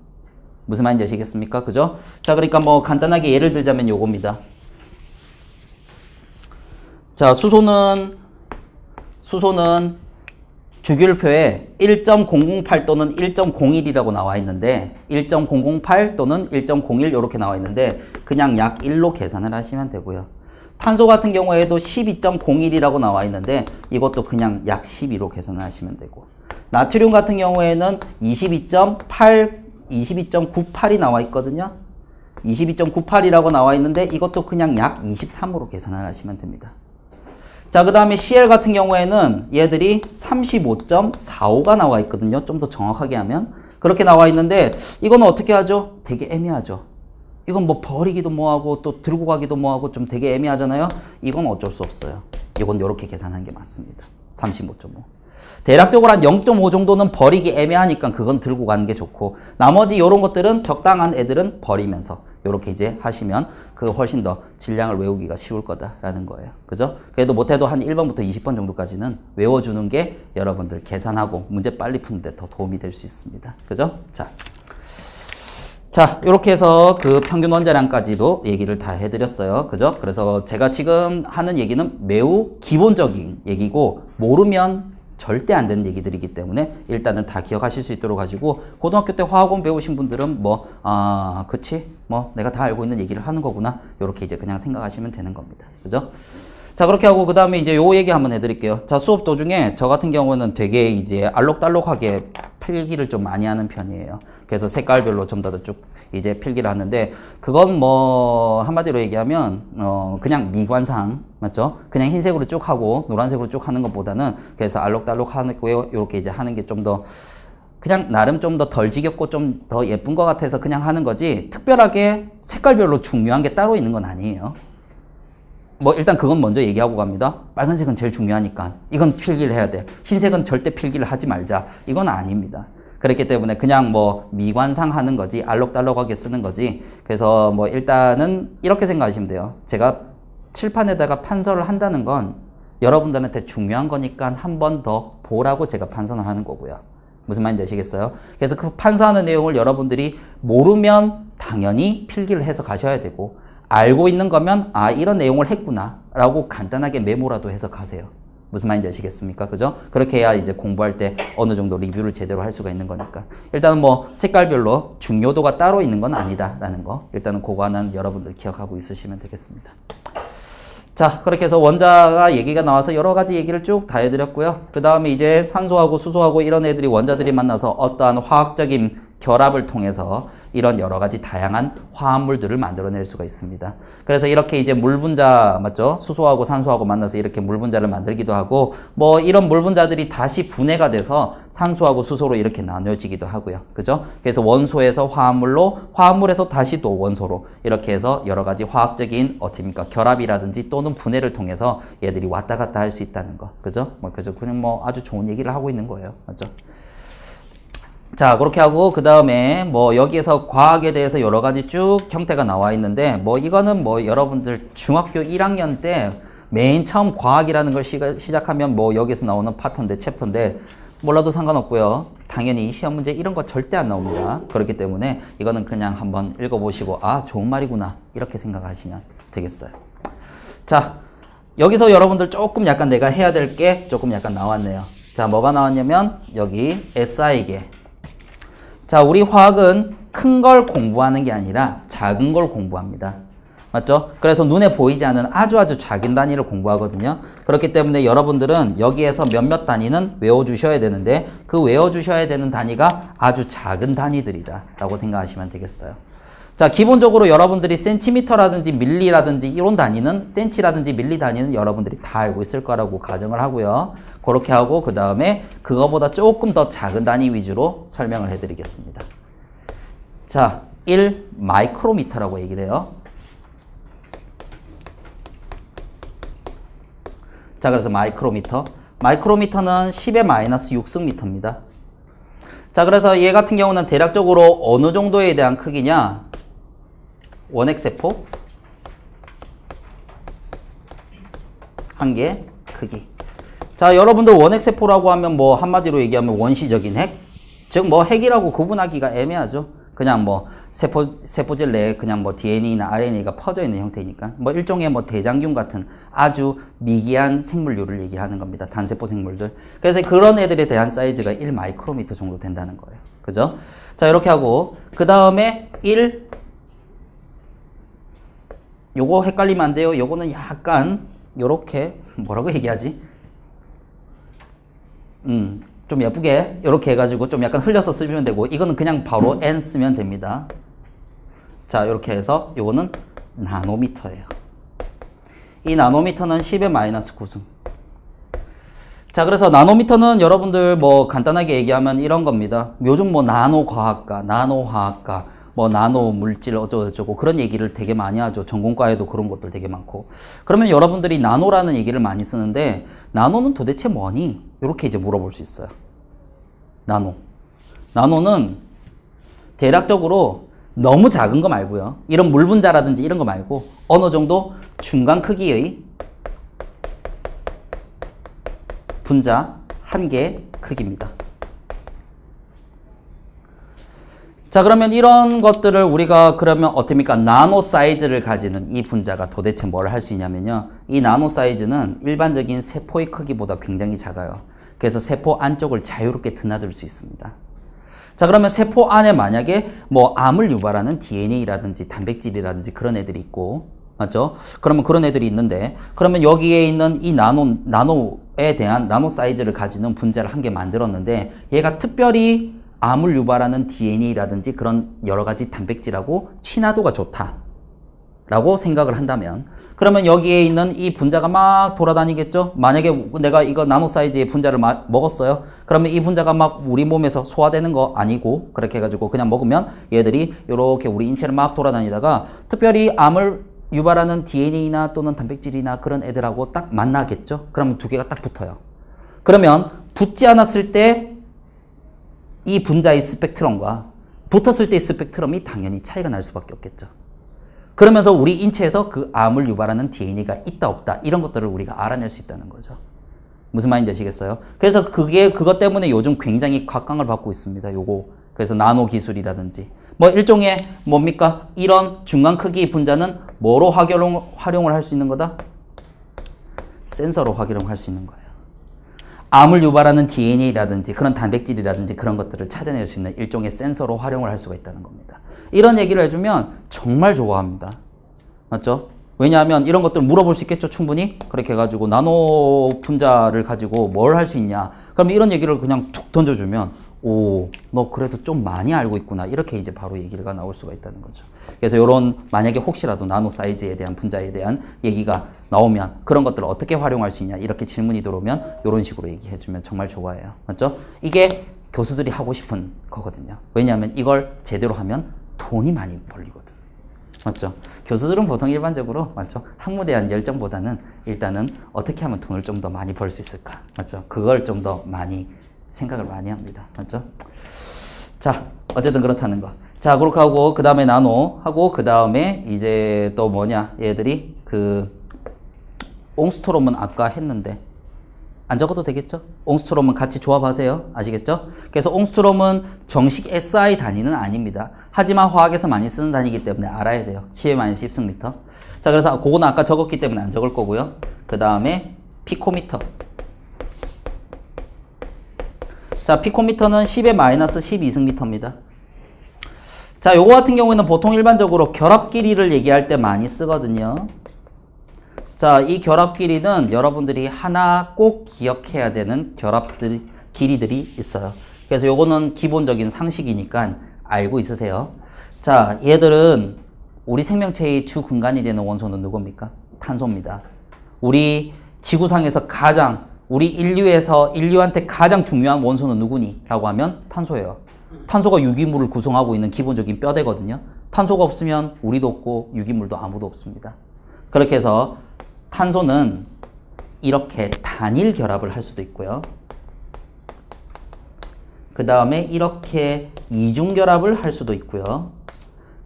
무슨 말인지 아시겠습니까? 그죠? 자, 그러니까 뭐 간단하게 예를 들자면 요겁니다. 자, 수소는 주기율표에 1.008 또는 1.01이라고 나와 있는데 1.008 또는 1.01 이렇게 나와 있는데 그냥 약 1로 계산을 하시면 되고요. 탄소 같은 경우에도 12.01이라고 나와 있는데 이것도 그냥 약 12로 계산을 하시면 되고 나트륨 같은 경우에는 22.98이 나와 있거든요. 22.98이라고 나와 있는데 이것도 그냥 약 23으로 계산을 하시면 됩니다. 자, 그 다음에 CL 같은 경우에는 얘들이 35.45가 나와 있거든요. 좀 더 정확하게 하면. 그렇게 나와 있는데 이거는 어떻게 하죠? 되게 애매하죠. 이건 뭐 버리기도 뭐하고 또 들고 가기도 뭐하고 좀 되게 애매하잖아요. 이건 어쩔 수 없어요. 이건 이렇게 계산하는 게 맞습니다. 35.5. 대략적으로 한 0.5 정도는 버리기 애매하니까 그건 들고 가는 게 좋고 나머지 이런 것들은 적당한 애들은 버리면서 이렇게 이제 하시면 그 훨씬 더 질량을 외우기가 쉬울 거다라는 거예요. 그죠? 그래도 못해도 한 1번부터 20번 정도까지는 외워주는 게 여러분들 계산하고 문제 빨리 푸는데 더 도움이 될 수 있습니다. 그죠? 자, 자, 이렇게 해서 그 평균 원자량까지도 얘기를 다 해드렸어요. 그죠? 그래서 제가 지금 하는 얘기는 매우 기본적인 얘기고, 모르면 절대 안 되는 얘기들이기 때문에 일단은 다 기억하실 수 있도록 가지고, 고등학교 때 화학원 배우신 분들은 뭐, 그치? 뭐, 내가 다 알고 있는 얘기를 하는 거구나. 이렇게 이제 그냥 생각하시면 되는 겁니다. 그죠? 자, 그렇게 하고 그 다음에 이제 요 얘기 한번 해드릴게요. 자, 수업 도중에 저 같은 경우는 되게 이제 알록달록하게 필기를 좀 많이 하는 편이에요. 그래서 색깔별로 좀 더 쭉 이제 필기를 하는데, 그건 뭐 한마디로 얘기하면 그냥 미관상, 맞죠? 그냥 흰색으로 쭉 하고 노란색으로 쭉 하는 것보다는, 그래서 알록달록 하고 이렇게 이제 하는 게 좀 더 그냥 나름 좀 더 덜 지겹고 좀 더 예쁜 것 같아서 그냥 하는 거지, 특별하게 색깔별로 중요한 게 따로 있는 건 아니에요. 뭐 일단 그건 먼저 얘기하고 갑니다. 빨간색은 제일 중요하니까 이건 필기를 해야 돼. 흰색은 절대 필기를 하지 말자. 이건 아닙니다. 그렇기 때문에 그냥 뭐 미관상 하는 거지, 알록달록하게 쓰는 거지. 그래서 뭐 일단은 이렇게 생각하시면 돼요. 제가 칠판에다가 판서를 한다는 건 여러분들한테 중요한 거니까 한 번 더 보라고 제가 판서를 하는 거고요. 무슨 말인지 아시겠어요? 그래서 그 판서하는 내용을 여러분들이 모르면 당연히 필기를 해서 가셔야 되고, 알고 있는 거면 이런 내용을 했구나 라고 간단하게 메모라도 해서 가세요. 무슨 말인지 아시겠습니까? 그죠? 그렇게 해야 이제 공부할 때 어느 정도 리뷰를 제대로 할 수가 있는 거니까. 일단은 뭐 색깔별로 중요도가 따로 있는 건 아니다 라는 거, 일단은 그거는 여러분들 기억하고 있으시면 되겠습니다. 자, 그렇게 해서 원자가 얘기가 나와서 여러 가지 얘기를 쭉 다 해드렸고요. 그 다음에 이제 산소하고 수소하고 이런 애들이, 원자들이 만나서 어떠한 화학적인 결합을 통해서 이런 여러 가지 다양한 화합물들을 만들어낼 수가 있습니다. 그래서 이렇게 이제 물 분자, 맞죠? 수소하고 산소하고 만나서 이렇게 물 분자를 만들기도 하고, 뭐 이런 물 분자들이 다시 분해가 돼서 산소하고 수소로 이렇게 나눠지기도 하고요. 그죠? 그래서 원소에서 화합물로, 화합물에서 다시 또 원소로, 이렇게 해서 여러 가지 화학적인 어떻습니까? 결합이라든지 또는 분해를 통해서 얘들이 왔다 갔다 할 수 있다는 거. 그죠? 뭐 그죠? 그냥 뭐 아주 좋은 얘기를 하고 있는 거예요. 맞죠? 자, 그렇게 하고 그 다음에 뭐 여기에서 과학에 대해서 여러 가지 쭉 형태가 나와 있는데, 뭐 이거는 뭐 여러분들 중학교 1학년 때 맨 처음 과학이라는 걸 시작하면 뭐 여기서 나오는 파트인데, 챕터인데 몰라도 상관없고요. 당연히 시험 문제 이런 거 절대 안 나옵니다. 그렇기 때문에 이거는 그냥 한번 읽어보시고 좋은 말이구나 이렇게 생각하시면 되겠어요. 자, 여기서 여러분들 조금 약간 내가 해야 될 게 조금 약간 나왔네요. 자, 뭐가 나왔냐면 여기 SI계. 자, 우리 화학은 큰 걸 공부하는 게 아니라 작은 걸 공부합니다. 맞죠? 그래서 눈에 보이지 않는 아주 작은 단위를 공부하거든요. 그렇기 때문에 여러분들은 여기에서 몇몇 단위는 외워주셔야 되는데, 그 외워주셔야 되는 단위가 아주 작은 단위들이다 라고 생각하시면 되겠어요. 자, 기본적으로 여러분들이 센티미터라든지 밀리라든지 이런 단위는, 센치라든지 밀리 단위는 여러분들이 다 알고 있을 거라고 가정을 하고요. 그렇게 하고 그 다음에 그거보다 조금 더 작은 단위 위주로 설명을 해드리겠습니다. 자, 1 마이크로미터라고 얘기를 해요. 자, 그래서 마이크로미터. 마이크로미터는 10의 마이너스 6승미터입니다. 자, 그래서 얘 같은 경우는 대략적으로 어느 정도에 대한 크기냐? 원핵세포 한 개 크기. 자, 여러분들 원핵세포라고 하면 뭐 한마디로 얘기하면 원시적인 핵? 즉 뭐 핵이라고 구분하기가 애매하죠. 그냥 뭐 세포질 내에 그냥 뭐 DNA나 RNA가 퍼져 있는 형태니까 뭐 일종의 뭐 대장균 같은 아주 미개한 생물류를 얘기하는 겁니다. 단세포 생물들. 그래서 그런 애들에 대한 사이즈가 1 마이크로미터 정도 된다는 거예요. 그죠? 자, 이렇게 하고 그 다음에 1 요거 헷갈리면 안 돼요. 요거는 약간 요렇게 뭐라고 얘기하지? 좀 예쁘게 요렇게 해가지고 좀 약간 흘려서 쓰면 되고, 이거는 그냥 바로 N 쓰면 됩니다. 자, 요렇게 해서 요거는 나노미터예요. 이 나노미터는 10의 마이너스 9승. 자, 그래서 나노미터는 여러분들 뭐 간단하게 얘기하면 이런 겁니다. 요즘 뭐 나노과학과, 나노화학과, 뭐 나노물질 어쩌고저쩌고 그런 얘기를 되게 많이 하죠. 전공과에도 그런 것들 되게 많고. 그러면 여러분들이 나노라는 얘기를 많이 쓰는데, 나노는 도대체 뭐니? 이렇게 이제 물어볼 수 있어요. 나노. 나노는 대략적으로 너무 작은 거 말고요. 이런 물 분자라든지 이런 거 말고 어느 정도 중간 크기의 분자 한 개의 크기입니다. 자, 그러면 이런 것들을 우리가 그러면 어떻습니까? 나노 사이즈를 가지는 이 분자가 도대체 뭘 할 수 있냐면요. 이 나노 사이즈는 일반적인 세포의 크기보다 굉장히 작아요. 그래서 세포 안쪽을 자유롭게 드나들 수 있습니다. 자, 그러면 세포 안에 만약에 뭐 암을 유발하는 DNA라든지 단백질이라든지 그런 애들이 있고, 맞죠? 그러면 그런 애들이 있는데, 그러면 여기에 있는 이 나노에 대한 나노 사이즈를 가지는 분자를 한 개 만들었는데, 얘가 특별히 암을 유발하는 DNA라든지 그런 여러 가지 단백질하고 친화도가 좋다라고 생각을 한다면, 그러면 여기에 있는 이 분자가 막 돌아다니겠죠? 만약에 내가 이거 나노 사이즈의 분자를 먹었어요. 그러면 이 분자가 막 우리 몸에서 소화되는 거 아니고, 그렇게 해가지고 그냥 먹으면 얘들이 이렇게 우리 인체를 막 돌아다니다가 특별히 암을 유발하는 DNA나 또는 단백질이나 그런 애들하고 딱 만나겠죠? 그러면 두 개가 딱 붙어요. 그러면 붙지 않았을 때 이 분자의 스펙트럼과 붙었을 때의 스펙트럼이 당연히 차이가 날 수밖에 없겠죠. 그러면서 우리 인체에서 그 암을 유발하는 DNA가 있다 없다 이런 것들을 우리가 알아낼 수 있다는 거죠. 무슨 말인지 아시겠어요? 그래서 그것 때문에 요즘 굉장히 각광을 받고 있습니다. 요거. 그래서 나노 기술이라든지 뭐 일종의 뭡니까? 이런 중간 크기의 분자는 뭐로 활용을 할 수 있는 거다? 센서로 활용할 수 있는 거예요. 암을 유발하는 DNA라든지 그런 단백질이라든지 그런 것들을 찾아낼 수 있는 일종의 센서로 활용을 할 수가 있다는 겁니다. 이런 얘기를 해주면 정말 좋아합니다. 맞죠? 왜냐하면 이런 것들 물어볼 수 있겠죠, 충분히? 그렇게 해가지고 나노 분자를 가지고 뭘 할 수 있냐? 그럼 이런 얘기를 그냥 툭 던져주면 오, 너 그래도 좀 많이 알고 있구나. 이렇게 이제 바로 얘기가 나올 수가 있다는 거죠. 그래서 요런 만약에 혹시라도 나노 사이즈에 대한 분자에 대한 얘기가 나오면 그런 것들을 어떻게 활용할 수 있냐 이렇게 질문이 들어오면 이런 식으로 얘기해주면 정말 좋아해요. 맞죠? 이게 교수들이 하고 싶은 거거든요. 왜냐하면 이걸 제대로 하면 돈이 많이 벌리거든. 맞죠? 교수들은 보통 일반적으로 맞죠? 학문에 대한 열정보다는 일단은 어떻게 하면 돈을 좀 더 많이 벌 수 있을까? 맞죠? 그걸 좀 더 많이 생각을 많이 합니다. 맞죠? 자, 어쨌든 그렇다는 거. 자, 그렇게 하고, 그 다음에 나노 하고, 그 다음에 이제 또 뭐냐, 얘들이 옹스트롬은 아까 했는데, 안 적어도 되겠죠? 옹스트롬은 같이 조합하세요. 아시겠죠? 그래서 옹스트롬은 정식 SI 단위는 아닙니다. 하지만 화학에서 많이 쓰는 단위이기 때문에 알아야 돼요. 10-10승 미터. 자, 그래서 그거는 아까 적었기 때문에 안 적을 거고요. 그 다음에 피코미터. 자, 피코미터는 10-12승 미터입니다. 자, 요거 같은 경우에는 보통 일반적으로 결합 길이를 얘기할 때 많이 쓰거든요. 자, 이 결합 길이는 여러분들이 하나 꼭 기억해야 되는 길이들이 있어요. 그래서 요거는 기본적인 상식이니까 알고 있으세요. 자, 얘들은 우리 생명체의 주 근간이 되는 원소는 누굽니까? 탄소입니다. 우리 지구상에서 우리 인류한테 가장 중요한 원소는 누구니? 라고 하면 탄소예요. 탄소가 유기물을 구성하고 있는 기본적인 뼈대거든요. 탄소가 없으면 우리도 없고 유기물도 아무도 없습니다. 그렇게 해서 탄소는 이렇게 단일 결합을 할 수도 있고요. 그 다음에 이렇게 이중 결합을 할 수도 있고요.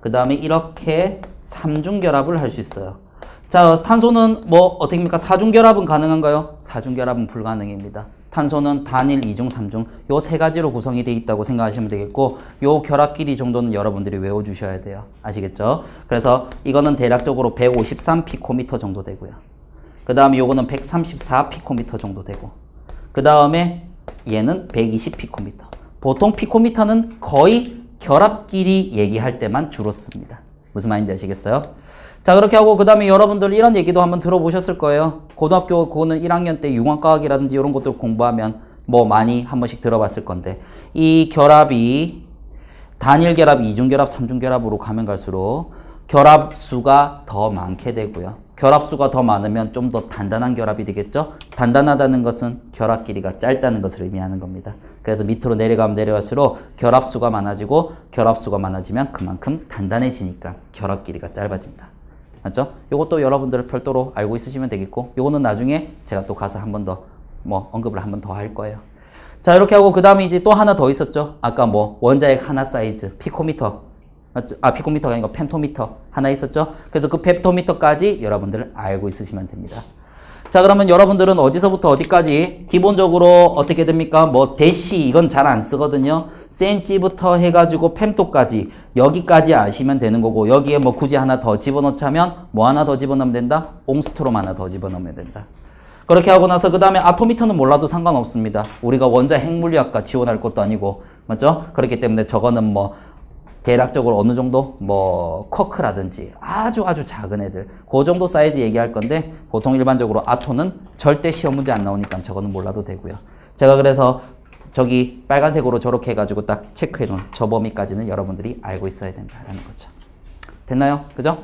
그 다음에 이렇게 삼중 결합을 할 수 있어요. 자, 탄소는 뭐 어떻게입니까? 사중 결합은 가능한가요? 사중 결합은 불가능입니다. 탄소는 단일, 이중, 삼중 요 세 가지로 구성이 되어 있다고 생각하시면 되겠고, 요 결합 길이 정도는 여러분들이 외워주셔야 돼요. 아시겠죠? 그래서 이거는 대략적으로 153 피코미터 정도 되고요. 그 다음에 요거는 134 피코미터 정도 되고, 그 다음에 얘는 120 피코미터. 보통 피코미터는 거의 결합 길이 얘기할 때만 주로 씁니다. 무슨 말인지 아시겠어요? 자, 그렇게 하고 그 다음에 여러분들 이런 얘기도 한번 들어보셨을 거예요. 고등학교 그거는 1학년 때 융합과학이라든지 이런 것들 공부하면 뭐 많이 한 번씩 들어봤을 건데, 이 결합이 단일 결합, 이중 결합, 삼중 결합으로 가면 갈수록 결합 수가 더 많게 되고요. 결합 수가 더 많으면 좀 더 단단한 결합이 되겠죠. 단단하다는 것은 결합 길이가 짧다는 것을 의미하는 겁니다. 그래서 밑으로 내려가면 내려갈수록 결합 수가 많아지고, 결합 수가 많아지면 그만큼 단단해지니까 결합 길이가 짧아진다. 맞죠? 요것도 여러분들 별도로 알고 있으시면 되겠고, 요거는 나중에 제가 또 가서 한 번 더 언급을 한 번 더 할 거예요. 자, 이렇게 하고 그 다음에 이제 또 하나 더 있었죠. 아까 원자핵 하나 사이즈 피코미터. 맞죠? 피코미터가 아니고 펜토미터 하나 있었죠. 그래서 그 펜토미터까지 여러분들 알고 있으시면 됩니다. 자, 그러면 여러분들은 어디서부터 어디까지 기본적으로 어떻게 됩니까? 대시 이건 잘 안 쓰거든요. cm부터 해가지고 펜토까지 여기까지 아시면 되는 거고 여기에 뭐 굳이 하나 더 집어넣자면 뭐 하나 더 집어넣으면 된다? 옹스트롬 하나 더 집어넣으면 된다. 그렇게 하고 나서 그 다음에 아토미터는 몰라도 상관없습니다. 우리가 원자 핵물리학과 지원할 것도 아니고 맞죠? 그렇기 때문에 저거는 뭐 대략적으로 어느 정도 뭐 쿼크라든지 아주 작은 애들 그 정도 사이즈 얘기할 건데 보통 일반적으로 아토는 절대 시험 문제 안 나오니까 저거는 몰라도 되고요. 제가 그래서 저기 빨간색으로 저렇게 해가지고 딱 체크해 놓은 저 범위까지는 여러분들이 알고 있어야 된다라는 거죠. 됐나요? 그죠?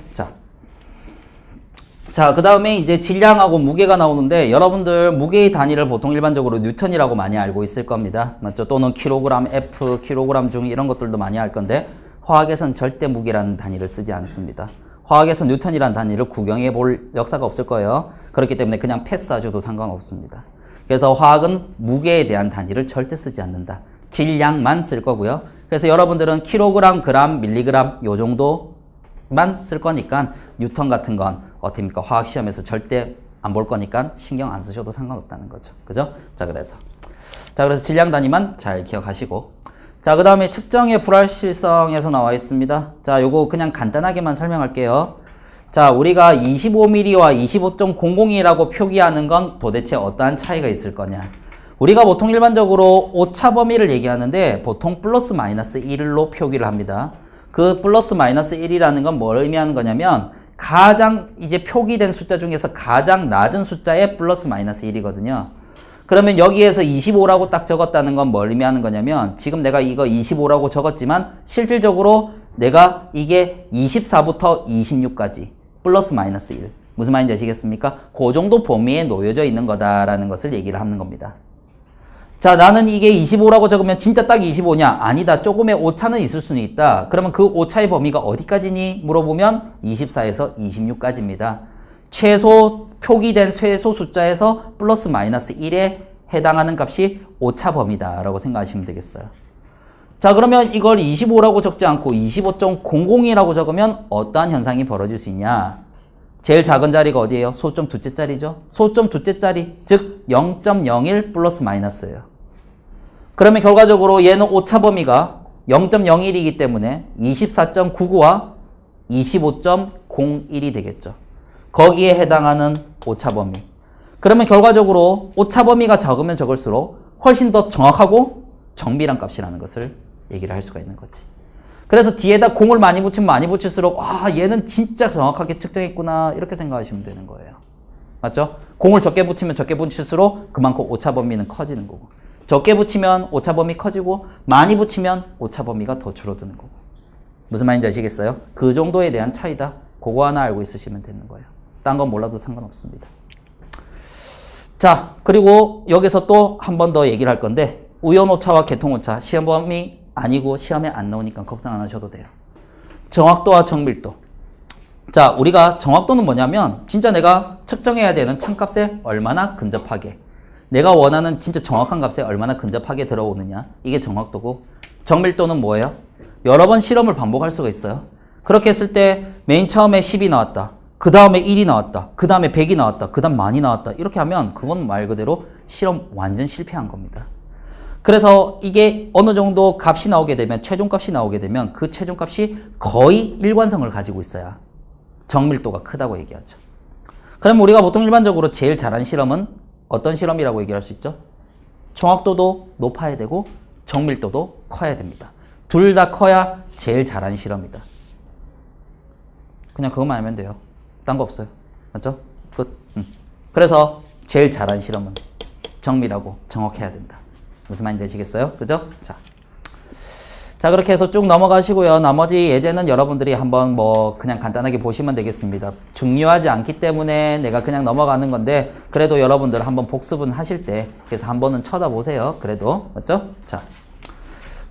자, 그 다음에 이제 질량하고 무게가 나오는데 여러분들 무게의 단위를 보통 일반적으로 뉴턴이라고 많이 알고 있을 겁니다. 맞죠? 또는 킬로그램 F, 킬로그램 중 이런 것들도 많이 할 건데 화학에선 절대 무게라는 단위를 쓰지 않습니다. 화학에서 뉴턴이라는 단위를 구경해 볼 역사가 없을 거예요. 그렇기 때문에 그냥 패스하셔도 상관없습니다. 그래서 화학은 무게에 대한 단위를 절대 쓰지 않는다. 질량만 쓸 거고요. 그래서 여러분들은 킬로그램, 그램, 밀리그램 요 정도만 쓸 거니까 뉴턴 같은 건 어떻습니까? 화학 시험에서 절대 안 볼 거니까 신경 안 쓰셔도 상관없다는 거죠. 그죠? 자, 그래서 질량 단위만 잘 기억하시고 자, 그 다음에 측정의 불확실성에서 나와 있습니다. 자, 요거 그냥 간단하게만 설명할게요. 자, 우리가 25mm와 25.00이라고 표기하는 건 도대체 어떠한 차이가 있을 거냐. 우리가 보통 일반적으로 오차 범위를 얘기하는데 보통 플러스 마이너스 1로 표기를 합니다. 그 플러스 마이너스 1이라는 건 뭘 의미하는 거냐면 가장 이제 표기된 숫자 중에서 가장 낮은 숫자의 플러스 마이너스 1이거든요. 그러면 여기에서 25라고 딱 적었다는 건 뭘 의미하는 거냐면 지금 내가 이거 25라고 적었지만 실질적으로 내가 이게 24부터 26까지 플러스 마이너스 1 무슨 말인지 아시겠습니까? 그 정도 범위에 놓여져 있는 거다라는 것을 얘기를 하는 겁니다. 자, 나는 이게 25라고 적으면 진짜 딱 25냐? 아니다. 조금의 오차는 있을 수는 있다. 그러면 그 오차의 범위가 어디까지니? 물어보면 24에서 26까지입니다. 최소 표기된 최소 숫자에서 플러스 마이너스 1에 해당하는 값이 오차 범위다라고 생각하시면 되겠어요. 자, 그러면 이걸 25라고 적지 않고 25.00이라고 적으면 어떠한 현상이 벌어질 수 있냐? 제일 작은 자리가 어디예요? 소점 두째 자리죠? 소점 두째 자리, 즉 0.01 플러스 마이너스예요. 그러면 결과적으로 얘는 오차 범위가 0.01이기 때문에 24.99와 25.01이 되겠죠. 거기에 해당하는 오차 범위. 그러면 결과적으로 오차 범위가 적으면 적을수록 훨씬 더 정확하고 정밀한 값이라는 것을 얘기를 할 수가 있는 거지. 그래서 뒤에다 공을 많이 붙이면 많이 붙일수록 얘는 진짜 정확하게 측정했구나 이렇게 생각하시면 되는 거예요. 맞죠? 공을 적게 붙이면 적게 붙일수록 그만큼 오차 범위는 커지는 거고 적게 붙이면 오차 범위 커지고 많이 붙이면 오차 범위가 더 줄어드는 거고 무슨 말인지 아시겠어요? 그 정도에 대한 차이다. 그거 하나 알고 있으시면 되는 거예요. 딴 건 몰라도 상관없습니다. 자, 그리고 여기서 또 한 번 더 얘기를 할 건데 우연오차와 개통오차 시험 범위 아니고 시험에 안 나오니까 걱정 안 하셔도 돼요. 정확도와 정밀도. 자, 우리가 정확도는 뭐냐면 진짜 내가 측정해야 되는 참값에 얼마나 근접하게 내가 원하는 진짜 정확한 값에 얼마나 근접하게 들어오느냐 이게 정확도고 정밀도는 뭐예요? 여러 번 실험을 반복할 수가 있어요. 그렇게 했을 때 맨 처음에 10이 나왔다. 그 다음에 1이 나왔다. 그 다음에 100이 나왔다. 그 다음 만이 나왔다. 이렇게 하면 그건 말 그대로 실험 완전 실패한 겁니다. 그래서 이게 어느 정도 값이 나오게 되면 최종값이 나오게 되면 그 최종값이 거의 일관성을 가지고 있어야 정밀도가 크다고 얘기하죠. 그럼 우리가 보통 일반적으로 제일 잘한 실험은 어떤 실험이라고 얘기할 수 있죠? 정확도도 높아야 되고 정밀도도 커야 됩니다. 둘 다 커야 제일 잘한 실험이다. 그냥 그것만 알면 돼요. 딴 거 없어요. 맞죠? 끝. 그래서 제일 잘한 실험은 정밀하고 정확해야 된다. 무슨 말인지 아시겠어요? 그죠? 자, 그렇게 해서 쭉 넘어가시고요. 나머지 예제는 여러분들이 한번 뭐 그냥 간단하게 보시면 되겠습니다. 중요하지 않기 때문에 내가 그냥 넘어가는 건데 그래도 여러분들 한번 복습은 하실 때 그래서 한번은 쳐다보세요. 그래도 맞죠?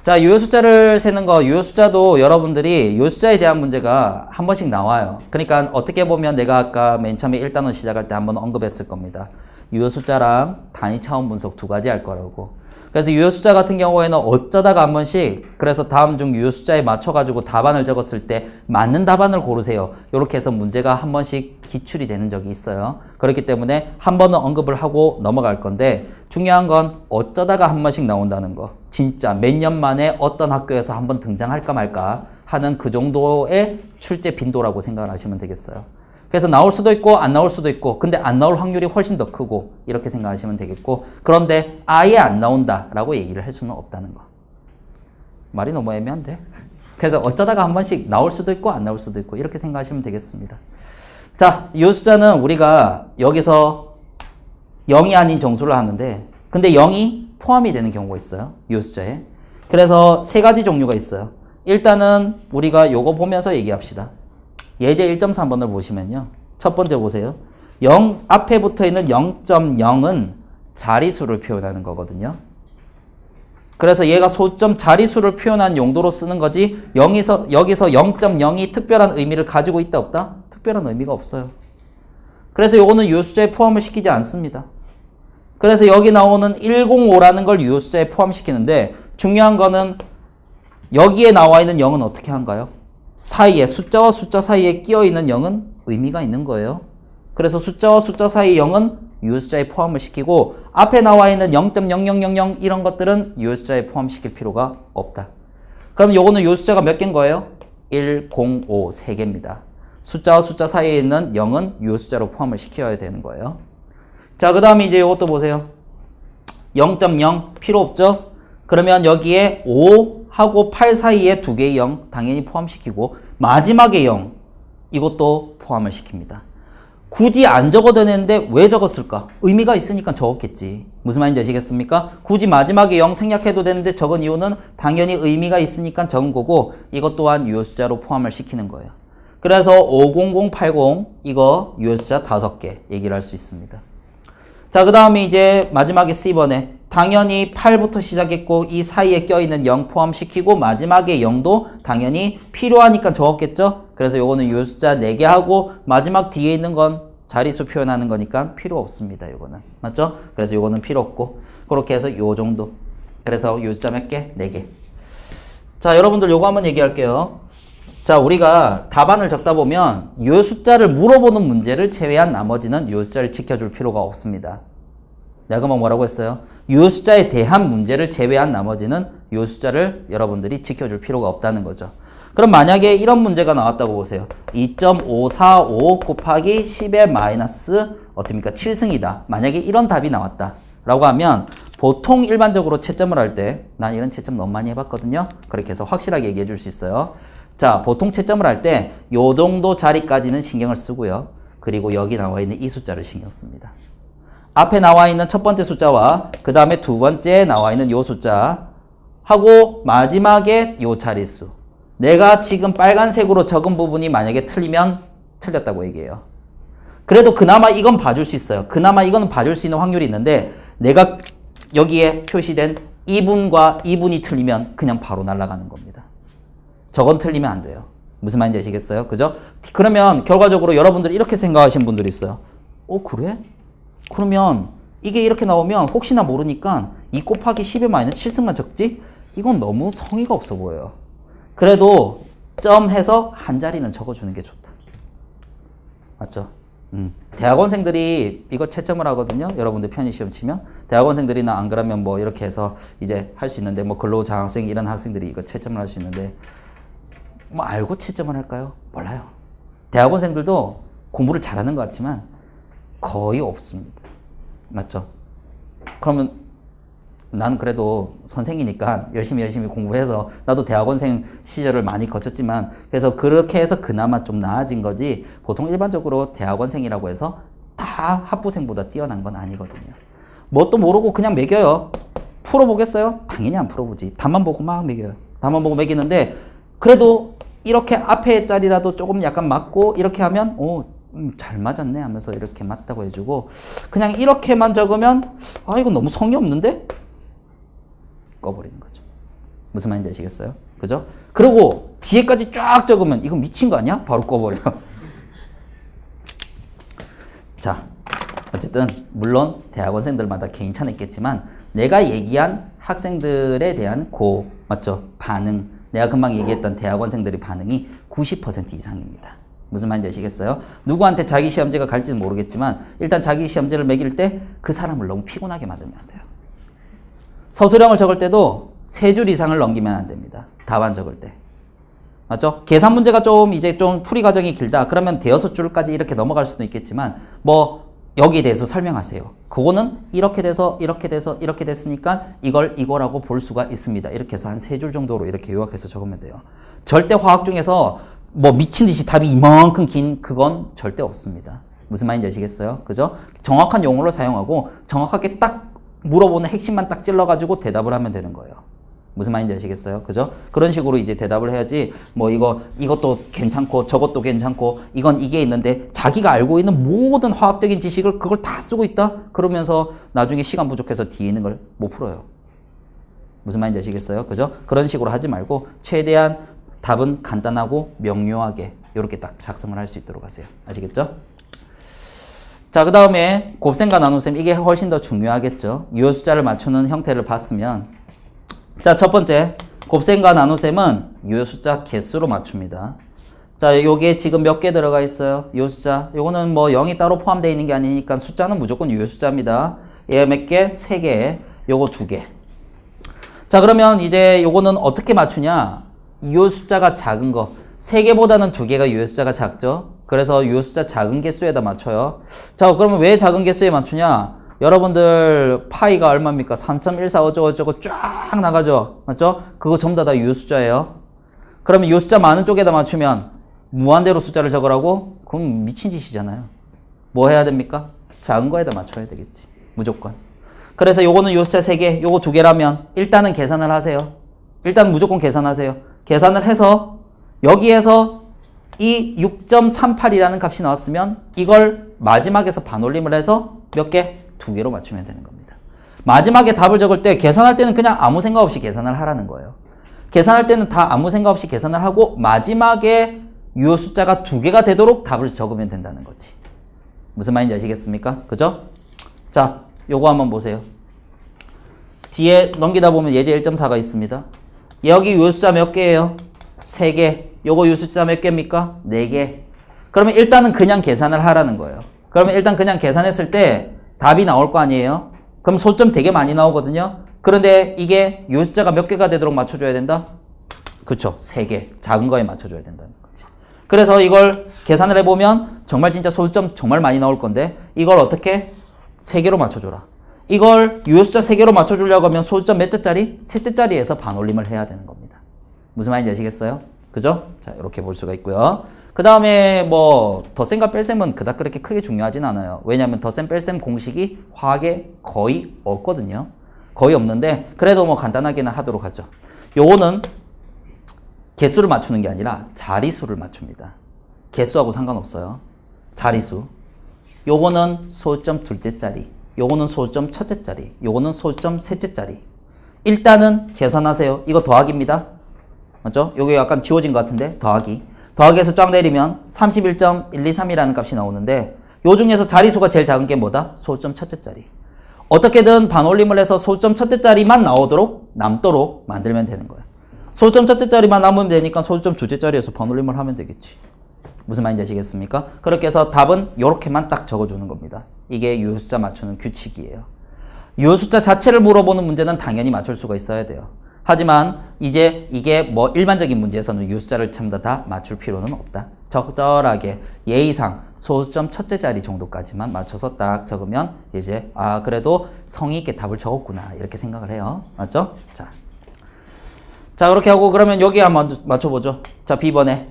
자, 유효 숫자를 세는 거, 유효 숫자도 여러분들이 유효 숫자에 대한 문제가 한 번씩 나와요. 그러니까 어떻게 보면 내가 아까 맨 처음에 1단원 시작할 때 한번 언급했을 겁니다. 유효 숫자랑 단위 차원 분석 두 가지 할 거라고. 그래서 유효 숫자 같은 경우에는 어쩌다가 한 번씩 그래서 다음 중 유효 숫자에 맞춰가지고 답안을 적었을 때 맞는 답안을 고르세요. 이렇게 해서 문제가 한 번씩 기출이 되는 적이 있어요. 그렇기 때문에 한 번은 언급을 하고 넘어갈 건데 중요한 건 어쩌다가 한 번씩 나온다는 거. 진짜 몇 년 만에 어떤 학교에서 한번 등장할까 말까 하는 그 정도의 출제 빈도라고 생각을 하시면 되겠어요. 그래서 나올 수도 있고 안 나올 수도 있고 근데 안 나올 확률이 훨씬 더 크고 이렇게 생각하시면 되겠고 그런데 아예 안 나온다라고 얘기를 할 수는 없다는 거. 말이 너무 애매한데? 그래서 어쩌다가 한 번씩 나올 수도 있고 안 나올 수도 있고 이렇게 생각하시면 되겠습니다. 자, 이 숫자는 우리가 여기서 0이 아닌 정수를 하는데 근데 0이 포함이 되는 경우가 있어요. 이 숫자에. 그래서 세 가지 종류가 있어요. 일단은 우리가 요거 보면서 얘기합시다. 예제 1.3번을 보시면요. 첫 번째 보세요. 0 앞에 붙어 있는 0.0은 자리수를 표현하는 거거든요. 그래서 얘가 소점 자리수를 표현한 용도로 쓰는 거지 여기서 0.0이 특별한 의미를 가지고 있다 없다? 특별한 의미가 없어요. 그래서 요거는 유효숫자에 포함을 시키지 않습니다. 그래서 여기 나오는 105라는 걸 유효숫자에 포함시키는데 중요한 거는 여기에 나와 있는 0은 어떻게 한가요? 사이에 숫자와 숫자 사이에 끼어 있는 0은 의미가 있는 거예요. 그래서 숫자와 숫자 사이 0은 유효숫자에 포함을 시키고 앞에 나와 있는 0.0000 이런 것들은 유효숫자에 포함시킬 필요가 없다. 그럼 요거는 유효숫자가 몇 개인 거예요? 1, 0, 5, 3개입니다. 숫자와 숫자 사이에 있는 0은 유효숫자로 포함을 시켜야 되는 거예요. 자, 그 다음에 이제 이것도 보세요. 0.0 필요 없죠? 그러면 여기에 5하고 8 사이에 두 개의 0 당연히 포함시키고 마지막에 0 이것도 포함을 시킵니다. 굳이 안 적어도 되는데 왜 적었을까? 의미가 있으니까 적었겠지. 무슨 말인지 아시겠습니까? 굳이 마지막에 0 생략해도 되는데 적은 이유는 당연히 의미가 있으니까 적은 거고 이것 또한 유효숫자로 포함을 시키는 거예요. 그래서 50080 이거 유효숫자 5개 얘기를 할 수 있습니다. 자, 그 다음에 이제 마지막에 C번에 당연히 8부터 시작했고 이 사이에 껴있는 0 포함시키고 마지막에 0도 당연히 필요하니까 적었겠죠? 그래서 요거는 유효숫자 4개 하고 마지막 뒤에 있는 건 자리수 표현하는 거니까 필요 없습니다. 요거는. 맞죠? 그래서 요거는 필요 없고 그렇게 해서 요 정도. 그래서 유효숫자 몇 개? 4개. 자, 여러분들 요거 한번 얘기할게요. 자, 우리가 답안을 적다 보면 유효숫자를 물어보는 문제를 제외한 나머지는 유효숫자를 지켜줄 필요가 없습니다. 내가 그러면 뭐라고 했어요? 유효숫자에 대한 문제를 제외한 나머지는 유효숫자를 여러분들이 지켜줄 필요가 없다는 거죠. 그럼 만약에 이런 문제가 나왔다고 보세요. 2.545 곱하기 10의 마이너스 어떻습니까? 7승이다. 만약에 이런 답이 나왔다. 라고 하면 보통 일반적으로 채점을 할 때 난 이런 채점 너무 많이 해봤거든요. 그렇게 해서 확실하게 얘기해 줄 수 있어요. 자, 보통 채점을 할 때 요 정도 자리까지는 신경을 쓰고요. 그리고 여기 나와 있는 이 숫자를 신경 씁니다. 앞에 나와 있는 첫 번째 숫자와 그 다음에 두 번째 나와 있는 요 숫자 하고 마지막에 요 자릿수. 내가 지금 빨간색으로 적은 부분이 만약에 틀리면 틀렸다고 얘기해요. 그래도 그나마 이건 봐줄 수 있어요. 그나마 이거는 봐줄 수 있는 확률이 있는데 내가 여기에 표시된 2분과 2분이 틀리면 그냥 바로 날아가는 겁니다. 저건 틀리면 안 돼요. 무슨 말인지 아시겠어요? 그죠? 그러면 결과적으로 여러분들이 이렇게 생각하시는 분들이 있어요. 그래? 그러면 이게 이렇게 나오면 혹시나 모르니까 2 곱하기 10의 마이너스 7승만 적지? 이건 너무 성의가 없어 보여요. 그래도 점 해서 한 자리는 적어주는 게 좋다. 맞죠? 대학원생들이 이거 채점을 하거든요. 여러분들 편의시험 치면 대학원생들이나 안 그러면 뭐 이렇게 해서 이제 할 수 있는데 뭐 근로장학생 이런 학생들이 이거 채점을 할 수 있는데 뭐 알고 채점을 할까요? 몰라요. 대학원생들도 공부를 잘하는 것 같지만 거의 없습니다. 맞죠? 그러면 나는 그래도 선생이니까 열심히 공부해서 나도 대학원생 시절을 많이 거쳤지만 그래서 그렇게 해서 그나마 좀 나아진 거지 보통 일반적으로 대학원생이라고 해서 다 학부생보다 뛰어난 건 아니거든요. 뭣도 모르고 그냥 매겨요. 풀어보겠어요? 당연히 안 풀어보지. 답만 보고 막 매겨요. 답만 보고 매기는데 그래도 이렇게 앞에 자리라도 조금 약간 맞고 이렇게 하면 잘 맞았네 하면서 이렇게 맞다고 해주고 그냥 이렇게만 적으면 이거 너무 성의 없는데? 꺼버리는 거죠. 무슨 말인지 아시겠어요? 그죠? 그리고 뒤에까지 쫙 적으면 이거 미친 거 아니야? 바로 꺼버려. 자, 어쨌든 물론 대학원생들마다 개인차는 있겠지만 내가 얘기한 학생들에 대한 맞죠? 반응 내가 금방 얘기했던 대학원생들의 반응이 90% 이상입니다. 무슨 말인지 아시겠어요? 누구한테 자기 시험지가 갈지는 모르겠지만 일단 자기 시험지를 매길 때 그 사람을 너무 피곤하게 만들면 안 돼요. 서술형을 적을 때도 3줄 이상을 넘기면 안 됩니다. 답안 적을 때. 맞죠? 계산 문제가 이제 좀 풀이 과정이 길다. 그러면 대여섯 줄까지 이렇게 넘어갈 수도 있겠지만 뭐 여기에 대해서 설명하세요. 그거는 이렇게 돼서 이렇게 돼서 이렇게 됐으니까 이거라고 볼 수가 있습니다. 이렇게 해서 한 3줄 정도로 이렇게 요약해서 적으면 돼요. 절대 화학 중에서 뭐 미친 듯이 답이 이만큼 긴 그건 절대 없습니다. 무슨 말인지 아시겠어요? 그죠? 정확한 용어로 사용하고 정확하게 딱 물어보는 핵심만 딱 찔러가지고 대답을 하면 되는 거예요. 무슨 말인지 아시겠어요? 그죠? 그런 식으로 이제 대답을 해야지 뭐 이것도 괜찮고 저것도 괜찮고 이게 있는데 자기가 알고 있는 모든 화학적인 지식을 그걸 다 쓰고 있다? 그러면서 나중에 시간 부족해서 뒤에 있는 걸 못 풀어요. 무슨 말인지 아시겠어요? 그죠? 그런 식으로 하지 말고 최대한 답은 간단하고 명료하게 이렇게 딱 작성을 할 수 있도록 하세요. 아시겠죠? 자, 그 다음에 곱셈과 나눗셈 이게 훨씬 더 중요하겠죠. 유효숫자를 맞추는 형태를 봤으면 자, 첫 번째 곱셈과 나눗셈은 유효숫자 개수로 맞춥니다. 자, 요게 지금 몇 개 들어가 있어요? 유효숫자. 요거는 뭐 0이 따로 포함되어 있는 게 아니니까 숫자는 무조건 유효숫자입니다. 얘 몇 개? 3개. 요거 2개. 자, 그러면 이제 요거는 어떻게 맞추냐? 유효숫자가 작은 거. 3개보다는 2개가 유효숫자가 작죠? 그래서 유효숫자 작은 개수에다 맞춰요. 자, 그러면 왜 작은 개수에 맞추냐? 여러분들 파이가 얼마입니까? 3.14 어쩌고저쩌고 쫙 나가죠? 맞죠? 그거 전부 다 유효숫자예요. 그러면 유효숫자 많은 쪽에다 맞추면 무한대로 숫자를 적으라고? 그럼 미친 짓이잖아요. 뭐 해야 됩니까? 작은 거에다 맞춰야 되겠지. 무조건. 그래서 요거는 유효숫자 3개, 요거 2개라면 일단은 계산을 하세요. 일단 무조건 계산하세요. 계산을 해서 여기에서 이 6.38이라는 값이 나왔으면 이걸 마지막에서 반올림을 해서 몇 개? 2개로 맞추면 되는 겁니다. 마지막에 답을 적을 때 계산할 때는 그냥 아무 생각 없이 계산을 하라는 거예요. 계산할 때는 다 아무 생각 없이 계산을 하고 마지막에 유효 숫자가 2개가 되도록 답을 적으면 된다는 거지. 무슨 말인지 아시겠습니까? 그죠? 자, 요거 한번 보세요. 뒤에 넘기다 보면 예제 1.4가 있습니다. 여기 유효 숫자 몇 개예요? 3개. 요거 유효 숫자 몇 개입니까? 4개. 그러면 일단은 그냥 계산을 하라는 거예요. 그러면 일단 그냥 계산했을 때 답이 나올 거 아니에요? 그럼 소점 되게 많이 나오거든요? 그런데 이게 유효 숫자가 몇 개가 되도록 맞춰줘야 된다? 그쵸, 3개. 작은 거에 맞춰줘야 된다는 거지. 그래서 이걸 계산을 해보면 정말 진짜 소점 정말 많이 나올 건데 이걸 어떻게? 3개로 맞춰줘라. 이걸 유효 숫자 3개로 맞춰주려고 하면 소점 몇 자짜리? 3자짜리에서 반올림을 해야 되는 겁니다. 무슨 말인지 아시겠어요? 그죠? 자, 이렇게 볼 수가 있고요. 그 다음에 뭐 덧셈과 뺄셈은 그닥 그렇게 크게 중요하진 않아요. 왜냐하면 덧셈 뺄셈 공식이 화학에 거의 없거든요. 거의 없는데 그래도 뭐 간단하게는 하도록 하죠. 요거는 개수를 맞추는 게 아니라 자리수를 맞춥니다. 개수하고 상관없어요. 자리수. 요거는 소점 둘째 자리, 요거는 소점 첫째 자리, 요거는 소점 셋째 자리. 일단은 계산하세요. 이거 더하기입니다. 맞죠? 요게 약간 지워진 것 같은데 더하기. 더하기에서 쫙 내리면 31.123이라는 값이 나오는데 요 중에서 자리수가 제일 작은 게 뭐다? 소점 첫째 자리. 어떻게든 반올림을 해서 소점 첫째 자리만 남도록 만들면 되는 거예요. 소점 첫째 자리만 남으면 되니까 소점 둘째 자리에서 반올림을 하면 되겠지. 무슨 말인지 아시겠습니까? 그렇게 해서 답은 요렇게만 딱 적어주는 겁니다. 이게 유효숫자 맞추는 규칙이에요. 유효숫자 자체를 물어보는 문제는 당연히 맞출 수가 있어야 돼요. 하지만 이제 이게 뭐 일반적인 문제에서는 유효숫자를 전부 다 맞출 필요는 없다. 적절하게 예의상 소점 첫째 자리 정도까지만 맞춰서 딱 적으면 이제 아 그래도 성의 있게 답을 적었구나 이렇게 생각을 해요. 맞죠? 자, 그렇게 하고 그러면 여기 한번 맞춰보죠. 자, B번에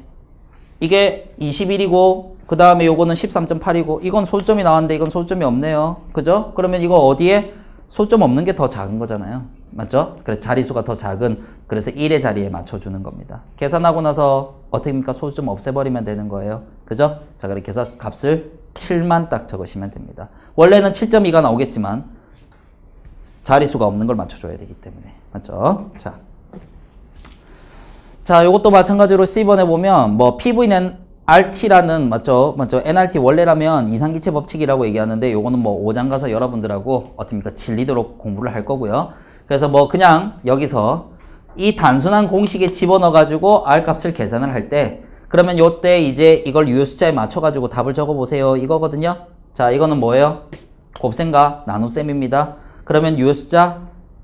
이게 21이고 그 다음에 요거는 13.8이고 이건 소점이 나왔는데 이건 소점이 없네요. 그죠? 그러면 이거 어디에? 소점 없는 게 더 작은 거잖아요. 맞죠? 그래서 자리수가 더 작은 그래서 1의 자리에 맞춰주는 겁니다. 계산하고 나서 어떻게 합니까? 소점 없애버리면 되는 거예요. 그죠? 자, 그렇게 해서 값을 7만 딱 적으시면 됩니다. 원래는 7.2가 나오겠지만 자리수가 없는 걸 맞춰줘야 되기 때문에. 맞죠? 자, 요것도 마찬가지로 C번에 보면 뭐 PV는 RT라는 맞죠? NRT 원래라면 이상기체 법칙이라고 얘기하는데 요거는 뭐 5장 가서 여러분들하고 어떻습니까? 질리도록 공부를 할 거고요. 그래서 뭐 그냥 여기서 이 단순한 공식에 집어넣어 가지고 R 값을 계산을 할 때 그러면 요때 이제 이걸 유효숫자에 맞춰가지고 답을 적어보세요. 이거거든요. 자, 이거는 뭐예요? 곱셈과 나눗셈입니다. 그러면 유효숫자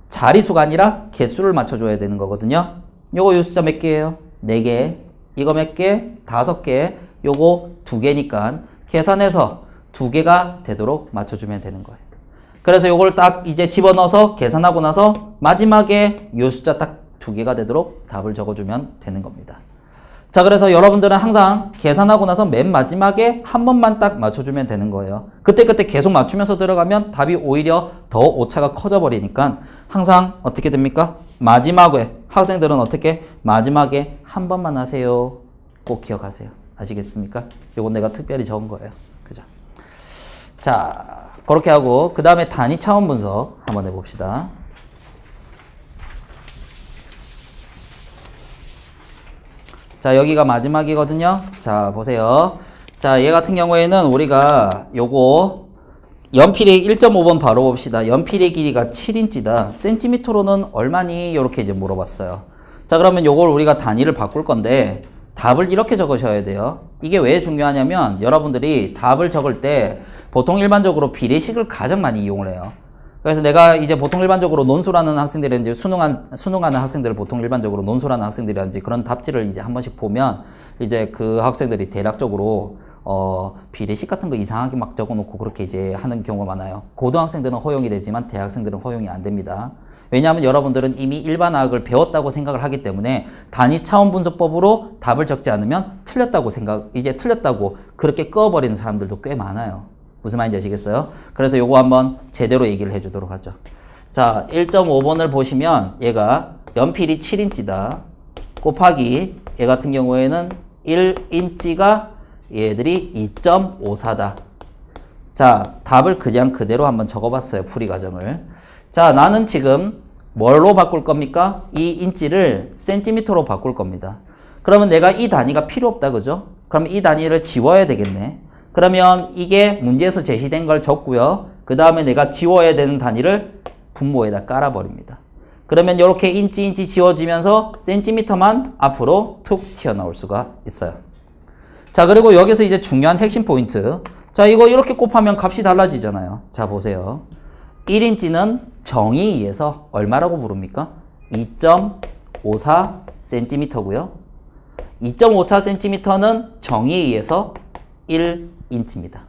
자리수가 아니라 개수를 맞춰줘야 되는 거거든요. 요거 유효숫자 몇 개예요? 4개. 이거 몇 개? 5개. 요거 2개니까 계산해서 2개가 되도록 맞춰주면 되는 거예요. 그래서 요걸 딱 이제 집어넣어서 계산하고 나서 마지막에 유효숫자 딱 2개가 되도록 답을 적어주면 되는 겁니다. 자, 그래서 여러분들은 항상 계산하고 나서 맨 마지막에 한 번만 딱 맞춰주면 되는 거예요. 그때그때 계속 맞추면서 들어가면 답이 오히려 더 오차가 커져 버리니까 항상 어떻게 됩니까? 마지막에 학생들은 어떻게? 마지막에 한 번만 하세요. 꼭 기억하세요. 아시겠습니까? 요건 내가 특별히 적은 거예요. 그죠? 자, 그렇게 하고 그 다음에 단위 차원 분석 한번 해봅시다. 자, 여기가 마지막이거든요. 자, 보세요. 자, 얘 같은 경우에는 우리가 요거 연필의 1.5번 바로 봅시다. 연필의 길이가 7인치다. 센티미터로는 얼마니? 요렇게 이제 물어봤어요. 자, 그러면 요걸 우리가 단위를 바꿀 건데 답을 이렇게 적으셔야 돼요. 이게 왜 중요하냐면 여러분들이 답을 적을 때 보통 일반적으로 비례식을 가장 많이 이용을 해요. 그래서 내가 이제 보통 일반적으로 논술하는 학생들이라든지 수능하는 학생들을 보통 일반적으로 논술하는 학생들이라든지 그런 답지를 이제 한 번씩 보면 이제 그 학생들이 대략적으로 비례식 같은 거 이상하게 막 적어놓고 그렇게 이제 하는 경우가 많아요. 고등학생들은 허용이 되지만 대학생들은 허용이 안 됩니다. 왜냐하면 여러분들은 이미 일반화학을 배웠다고 생각을 하기 때문에 단위 차원 분석법으로 답을 적지 않으면 이제 틀렸다고 그렇게 꺼버리는 사람들도 꽤 많아요. 무슨 말인지 아시겠어요? 그래서 요거 한번 제대로 얘기를 해주도록 하죠. 자, 1.5번을 보시면 얘가 연필이 7인치다. 곱하기 얘 같은 경우에는 1인치가 얘들이 2.54다. 자, 답을 그냥 그대로 한번 적어봤어요. 풀이 과정을. 자, 나는 지금 뭘로 바꿀 겁니까? 이 인치를 센티미터로 바꿀 겁니다. 그러면 내가 이 단위가 필요 없다, 그죠? 그럼 이 단위를 지워야 되겠네. 그러면 이게 문제에서 제시된 걸 적고요. 그 다음에 내가 지워야 되는 단위를 분모에다 깔아버립니다. 그러면 이렇게 인치 지워지면서 센티미터만 앞으로 툭 튀어나올 수가 있어요. 자, 그리고 여기서 이제 중요한 핵심 포인트. 자, 이거 이렇게 곱하면 값이 달라지잖아요. 자, 보세요. 1인치는 정의에 의해서 얼마라고 부릅니까? 2.54cm고요. 2.54cm는 정의에 의해서 1인치입니다.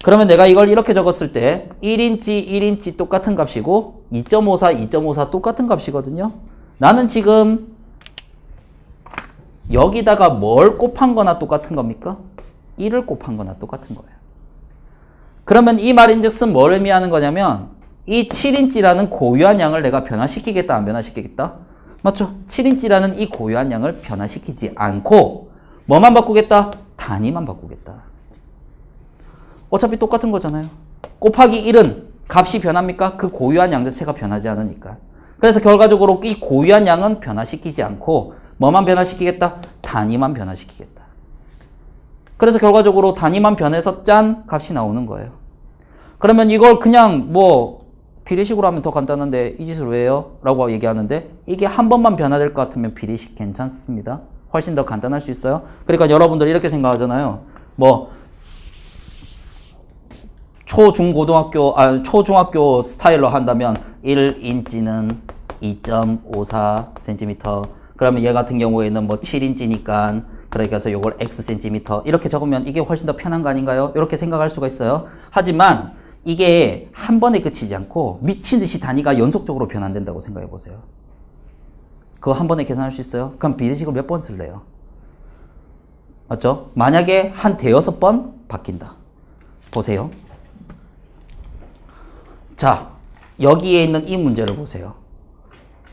그러면 내가 이걸 이렇게 적었을 때 1인치 똑같은 값이고 2.54 똑같은 값이거든요. 나는 지금 여기다가 뭘 곱한 거나 똑같은 겁니까? 1을 곱한 거나 똑같은 거예요. 그러면 이 말인즉슨 뭘 의미하는 거냐면 이 7인치라는 고유한 양을 내가 변화시키겠다, 안 변화시키겠다? 맞죠? 7인치라는 이 고유한 양을 변화시키지 않고 뭐만 바꾸겠다? 단위만 바꾸겠다. 어차피 똑같은 거잖아요. 곱하기 1은 값이 변합니까? 그 고유한 양 자체가 변하지 않으니까. 그래서 결과적으로 이 고유한 양은 변화시키지 않고 뭐만 변화시키겠다? 단위만 변화시키겠다. 그래서 결과적으로 단위만 변해서 짠 값이 나오는 거예요. 그러면 이걸 그냥 뭐 비례식으로 하면 더 간단한데 이 짓을 왜 해요? 라고 얘기하는데 이게 한 번만 변화될 것 같으면 비례식 괜찮습니다. 훨씬 더 간단할 수 있어요. 그러니까 여러분들 이렇게 생각하잖아요. 뭐 초중학교 스타일로 한다면 1인치는 2.54cm. 그러면 얘 같은 경우에는 뭐 7인치니까 그러니까 해서 요걸 xcm 이렇게 적으면 이게 훨씬 더 편한 거 아닌가요? 이렇게 생각할 수가 있어요. 하지만 이게 한 번에 그치지 않고 미친 듯이 단위가 연속적으로 변환된다고 생각해 보세요. 그거 한 번에 계산할 수 있어요? 그럼 비례식을 몇 번 쓸래요? 맞죠? 만약에 한 대여섯 번 바뀐다. 보세요. 자, 여기에 있는 이 문제를 보세요.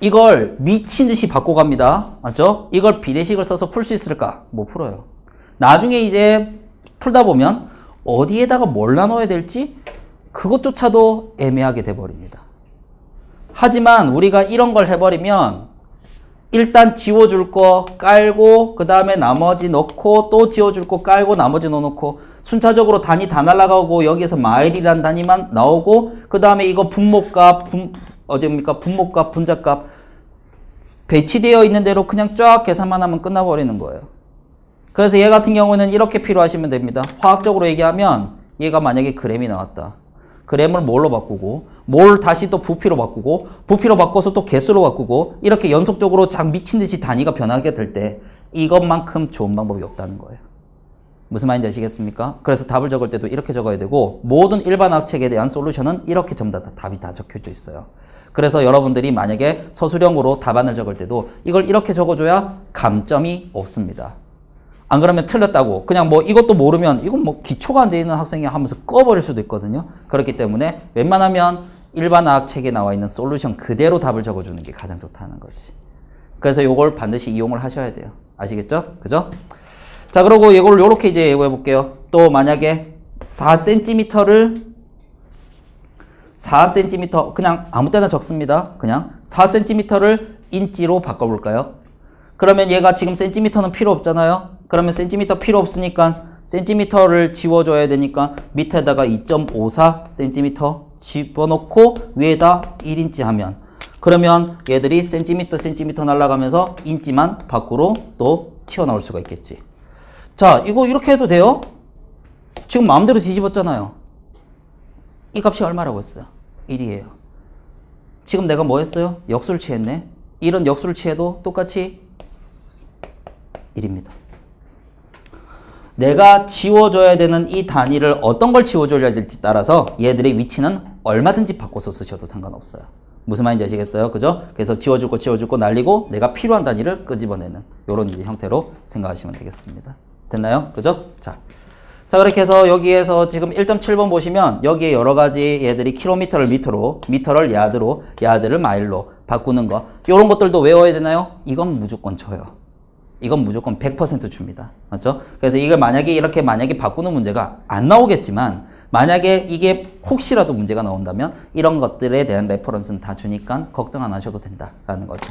이걸 미친 듯이 바꿔갑니다. 맞죠? 이걸 비례식을 써서 풀 수 있을까? 못 풀어요. 나중에 이제 풀다 보면 어디에다가 뭘 나눠야 될지 그것조차도 애매하게 돼버립니다. 하지만 우리가 이런 걸 해버리면 일단 지워줄 거 깔고 그 다음에 나머지 넣고 또 지워줄 거 깔고 나머지 넣어놓고 순차적으로 단위 다 날아가고 여기에서 마일이란 단위만 나오고 그 다음에 이거 분모값 분모값 분자값 배치되어 있는 대로 그냥 쫙 계산만 하면 끝나버리는 거예요. 그래서 얘 같은 경우는 이렇게 필요하시면 됩니다. 화학적으로 얘기하면 얘가 만약에 그램이 나왔다. 그램을 뭘로 바꾸고 뭘 다시 또 부피로 바꾸고 부피로 바꿔서 또 개수로 바꾸고 이렇게 연속적으로 장 미친 듯이 단위가 변하게 될 때 이것만큼 좋은 방법이 없다는 거예요. 무슨 말인지 아시겠습니까? 그래서 답을 적을 때도 이렇게 적어야 되고 모든 일반학 책에 대한 솔루션은 이렇게 전부 다 답이 다 적혀져 있어요. 그래서 여러분들이 만약에 서술형으로 답안을 적을 때도 이걸 이렇게 적어줘야 감점이 없습니다. 안 그러면 틀렸다고 그냥 뭐 이것도 모르면 이건 뭐 기초가 안 돼 있는 학생이 하면서 꺼버릴 수도 있거든요. 그렇기 때문에 웬만하면 일반학 책에 나와 있는 솔루션 그대로 답을 적어주는 게 가장 좋다는 거지. 그래서 이걸 반드시 이용을 하셔야 돼요. 아시겠죠? 그죠? 자, 그리고 이걸 요렇게 이제 예고해 볼게요. 또 만약에 4cm를 4cm 그냥 아무 때나 적습니다. 그냥 4cm를 인치로 바꿔볼까요? 그러면 얘가 지금 센티미터는 필요 없잖아요. 그러면 센티미터 필요 없으니까 센티미터를 지워줘야 되니까 밑에다가 2.54cm 집어넣고 위에다 1인치 하면 그러면 얘들이 센티미터 날아가면서 인치만 밖으로 또 튀어나올 수가 있겠지. 자, 이거 이렇게 해도 돼요? 지금 마음대로 뒤집었잖아요. 이 값이 얼마라고 했어요? 1이에요. 지금 내가 뭐 했어요? 역수를 취했네. 이런 역수를 취해도 똑같이 1입니다. 내가 지워줘야 되는 이 단위를 어떤 걸 지워줘야 될지 따라서 얘들의 위치는 얼마든지 바꿔서 쓰셔도 상관없어요. 무슨 말인지 아시겠어요? 그죠? 그래서 지워줄 거 날리고 내가 필요한 단위를 끄집어내는 이런 이제 형태로 생각하시면 되겠습니다. 됐나요? 그죠? 자, 그렇게 해서 여기에서 지금 1.7번 보시면 여기에 여러 가지 얘들이 킬로미터를 미터로, 미터를 야드로, 야드를 마일로 바꾸는 거 이런 것들도 외워야 되나요? 이건 무조건 쳐요. 이건 무조건 100% 줍니다. 맞죠? 그래서 이걸 만약에 바꾸는 문제가 안 나오겠지만 만약에 이게 혹시라도 문제가 나온다면 이런 것들에 대한 레퍼런스는 다 주니까 걱정 안 하셔도 된다라는 거죠.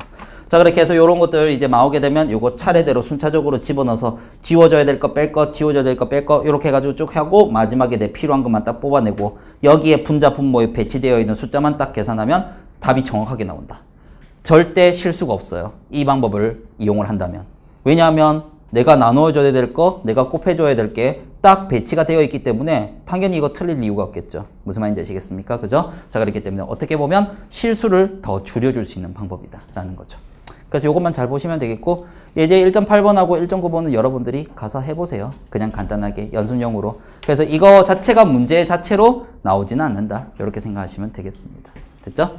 자, 그렇게 해서 이런 것들 이제 나오게 되면 요거 차례대로 순차적으로 집어넣어서 지워줘야 될 거 뺄 거, 지워줘야 될 거 뺄 거 이렇게 해가지고 쭉 하고 마지막에 내 필요한 것만 딱 뽑아내고 여기에 분자 분모에 배치되어 있는 숫자만 딱 계산하면 답이 정확하게 나온다. 절대 실수가 없어요. 이 방법을 이용을 한다면. 왜냐하면 내가 나누어줘야 될 거, 내가 곱해줘야 될 게 딱 배치가 되어 있기 때문에 당연히 이거 틀릴 이유가 없겠죠. 무슨 말인지 아시겠습니까? 그죠? 자, 그렇기 때문에 어떻게 보면 실수를 더 줄여줄 수 있는 방법이다 라는 거죠. 그래서 이것만 잘 보시면 되겠고 이제 1.8번하고 1.9번은 여러분들이 가서 해보세요. 그냥 간단하게 연습용으로. 그래서 이거 자체가 문제 자체로 나오지는 않는다. 이렇게 생각하시면 되겠습니다. 됐죠?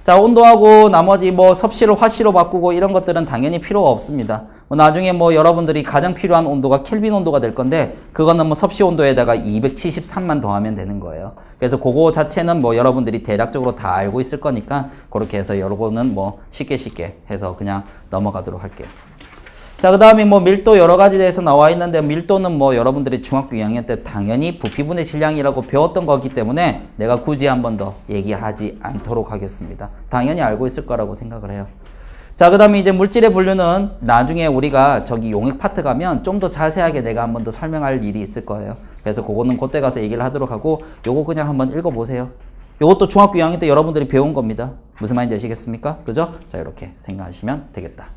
자, 온도하고 나머지 뭐 섭씨를 화씨로 바꾸고 이런 것들은 당연히 필요가 없습니다. 나중에 뭐 여러분들이 가장 필요한 온도가 켈빈 온도가 될 건데 그거는 뭐 섭씨 온도에다가 273만 더하면 되는 거예요. 그래서 그거 자체는 뭐 여러분들이 대략적으로 다 알고 있을 거니까 그렇게 해서 여러분은 뭐 쉽게 해서 그냥 넘어가도록 할게요. 자, 그 다음에 뭐 밀도 여러 가지 대해서 나와 있는데 밀도는 뭐 여러분들이 중학교 2학년 때 당연히 부피분의 질량이라고 배웠던 거기 때문에 내가 굳이 한 번 더 얘기하지 않도록 하겠습니다. 당연히 알고 있을 거라고 생각을 해요. 자, 그 다음에 이제 물질의 분류는 나중에 우리가 저기 용액 파트 가면 좀 더 자세하게 내가 한 번 더 설명할 일이 있을 거예요. 그래서 그거는 그때 가서 얘기를 하도록 하고 요거 그냥 한번 읽어보세요. 요것도 중학교 2학년 때 여러분들이 배운 겁니다. 무슨 말인지 아시겠습니까? 그죠? 자, 이렇게 생각하시면 되겠다.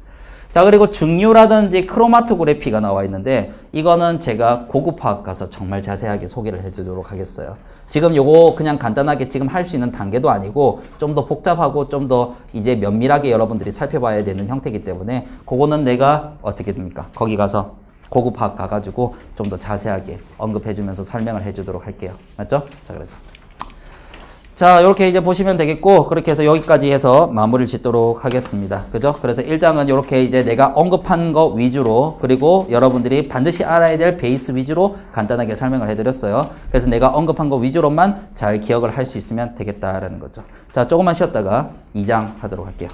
자, 그리고 증류라든지 크로마토그래피가 나와 있는데 이거는 제가 고급 화학 가서 정말 자세하게 소개를 해주도록 하겠어요. 지금 요거 그냥 간단하게 지금 할 수 있는 단계도 아니고 좀 더 복잡하고 좀 더 이제 면밀하게 여러분들이 살펴봐야 되는 형태이기 때문에 그거는 내가 어떻게 됩니까? 거기 가서 고급 화학 가가지고 좀 더 자세하게 언급해주면서 설명을 해주도록 할게요. 맞죠? 자, 그래서 자, 이렇게 이제 보시면 되겠고 그렇게 해서 여기까지 해서 마무리를 짓도록 하겠습니다. 그죠? 그래서 1장은 이렇게 이제 내가 언급한 거 위주로 그리고 여러분들이 반드시 알아야 될 베이스 위주로 간단하게 설명을 해드렸어요. 그래서 내가 언급한 거 위주로만 잘 기억을 할 수 있으면 되겠다라는 거죠. 자, 조금만 쉬었다가 2장 하도록 할게요.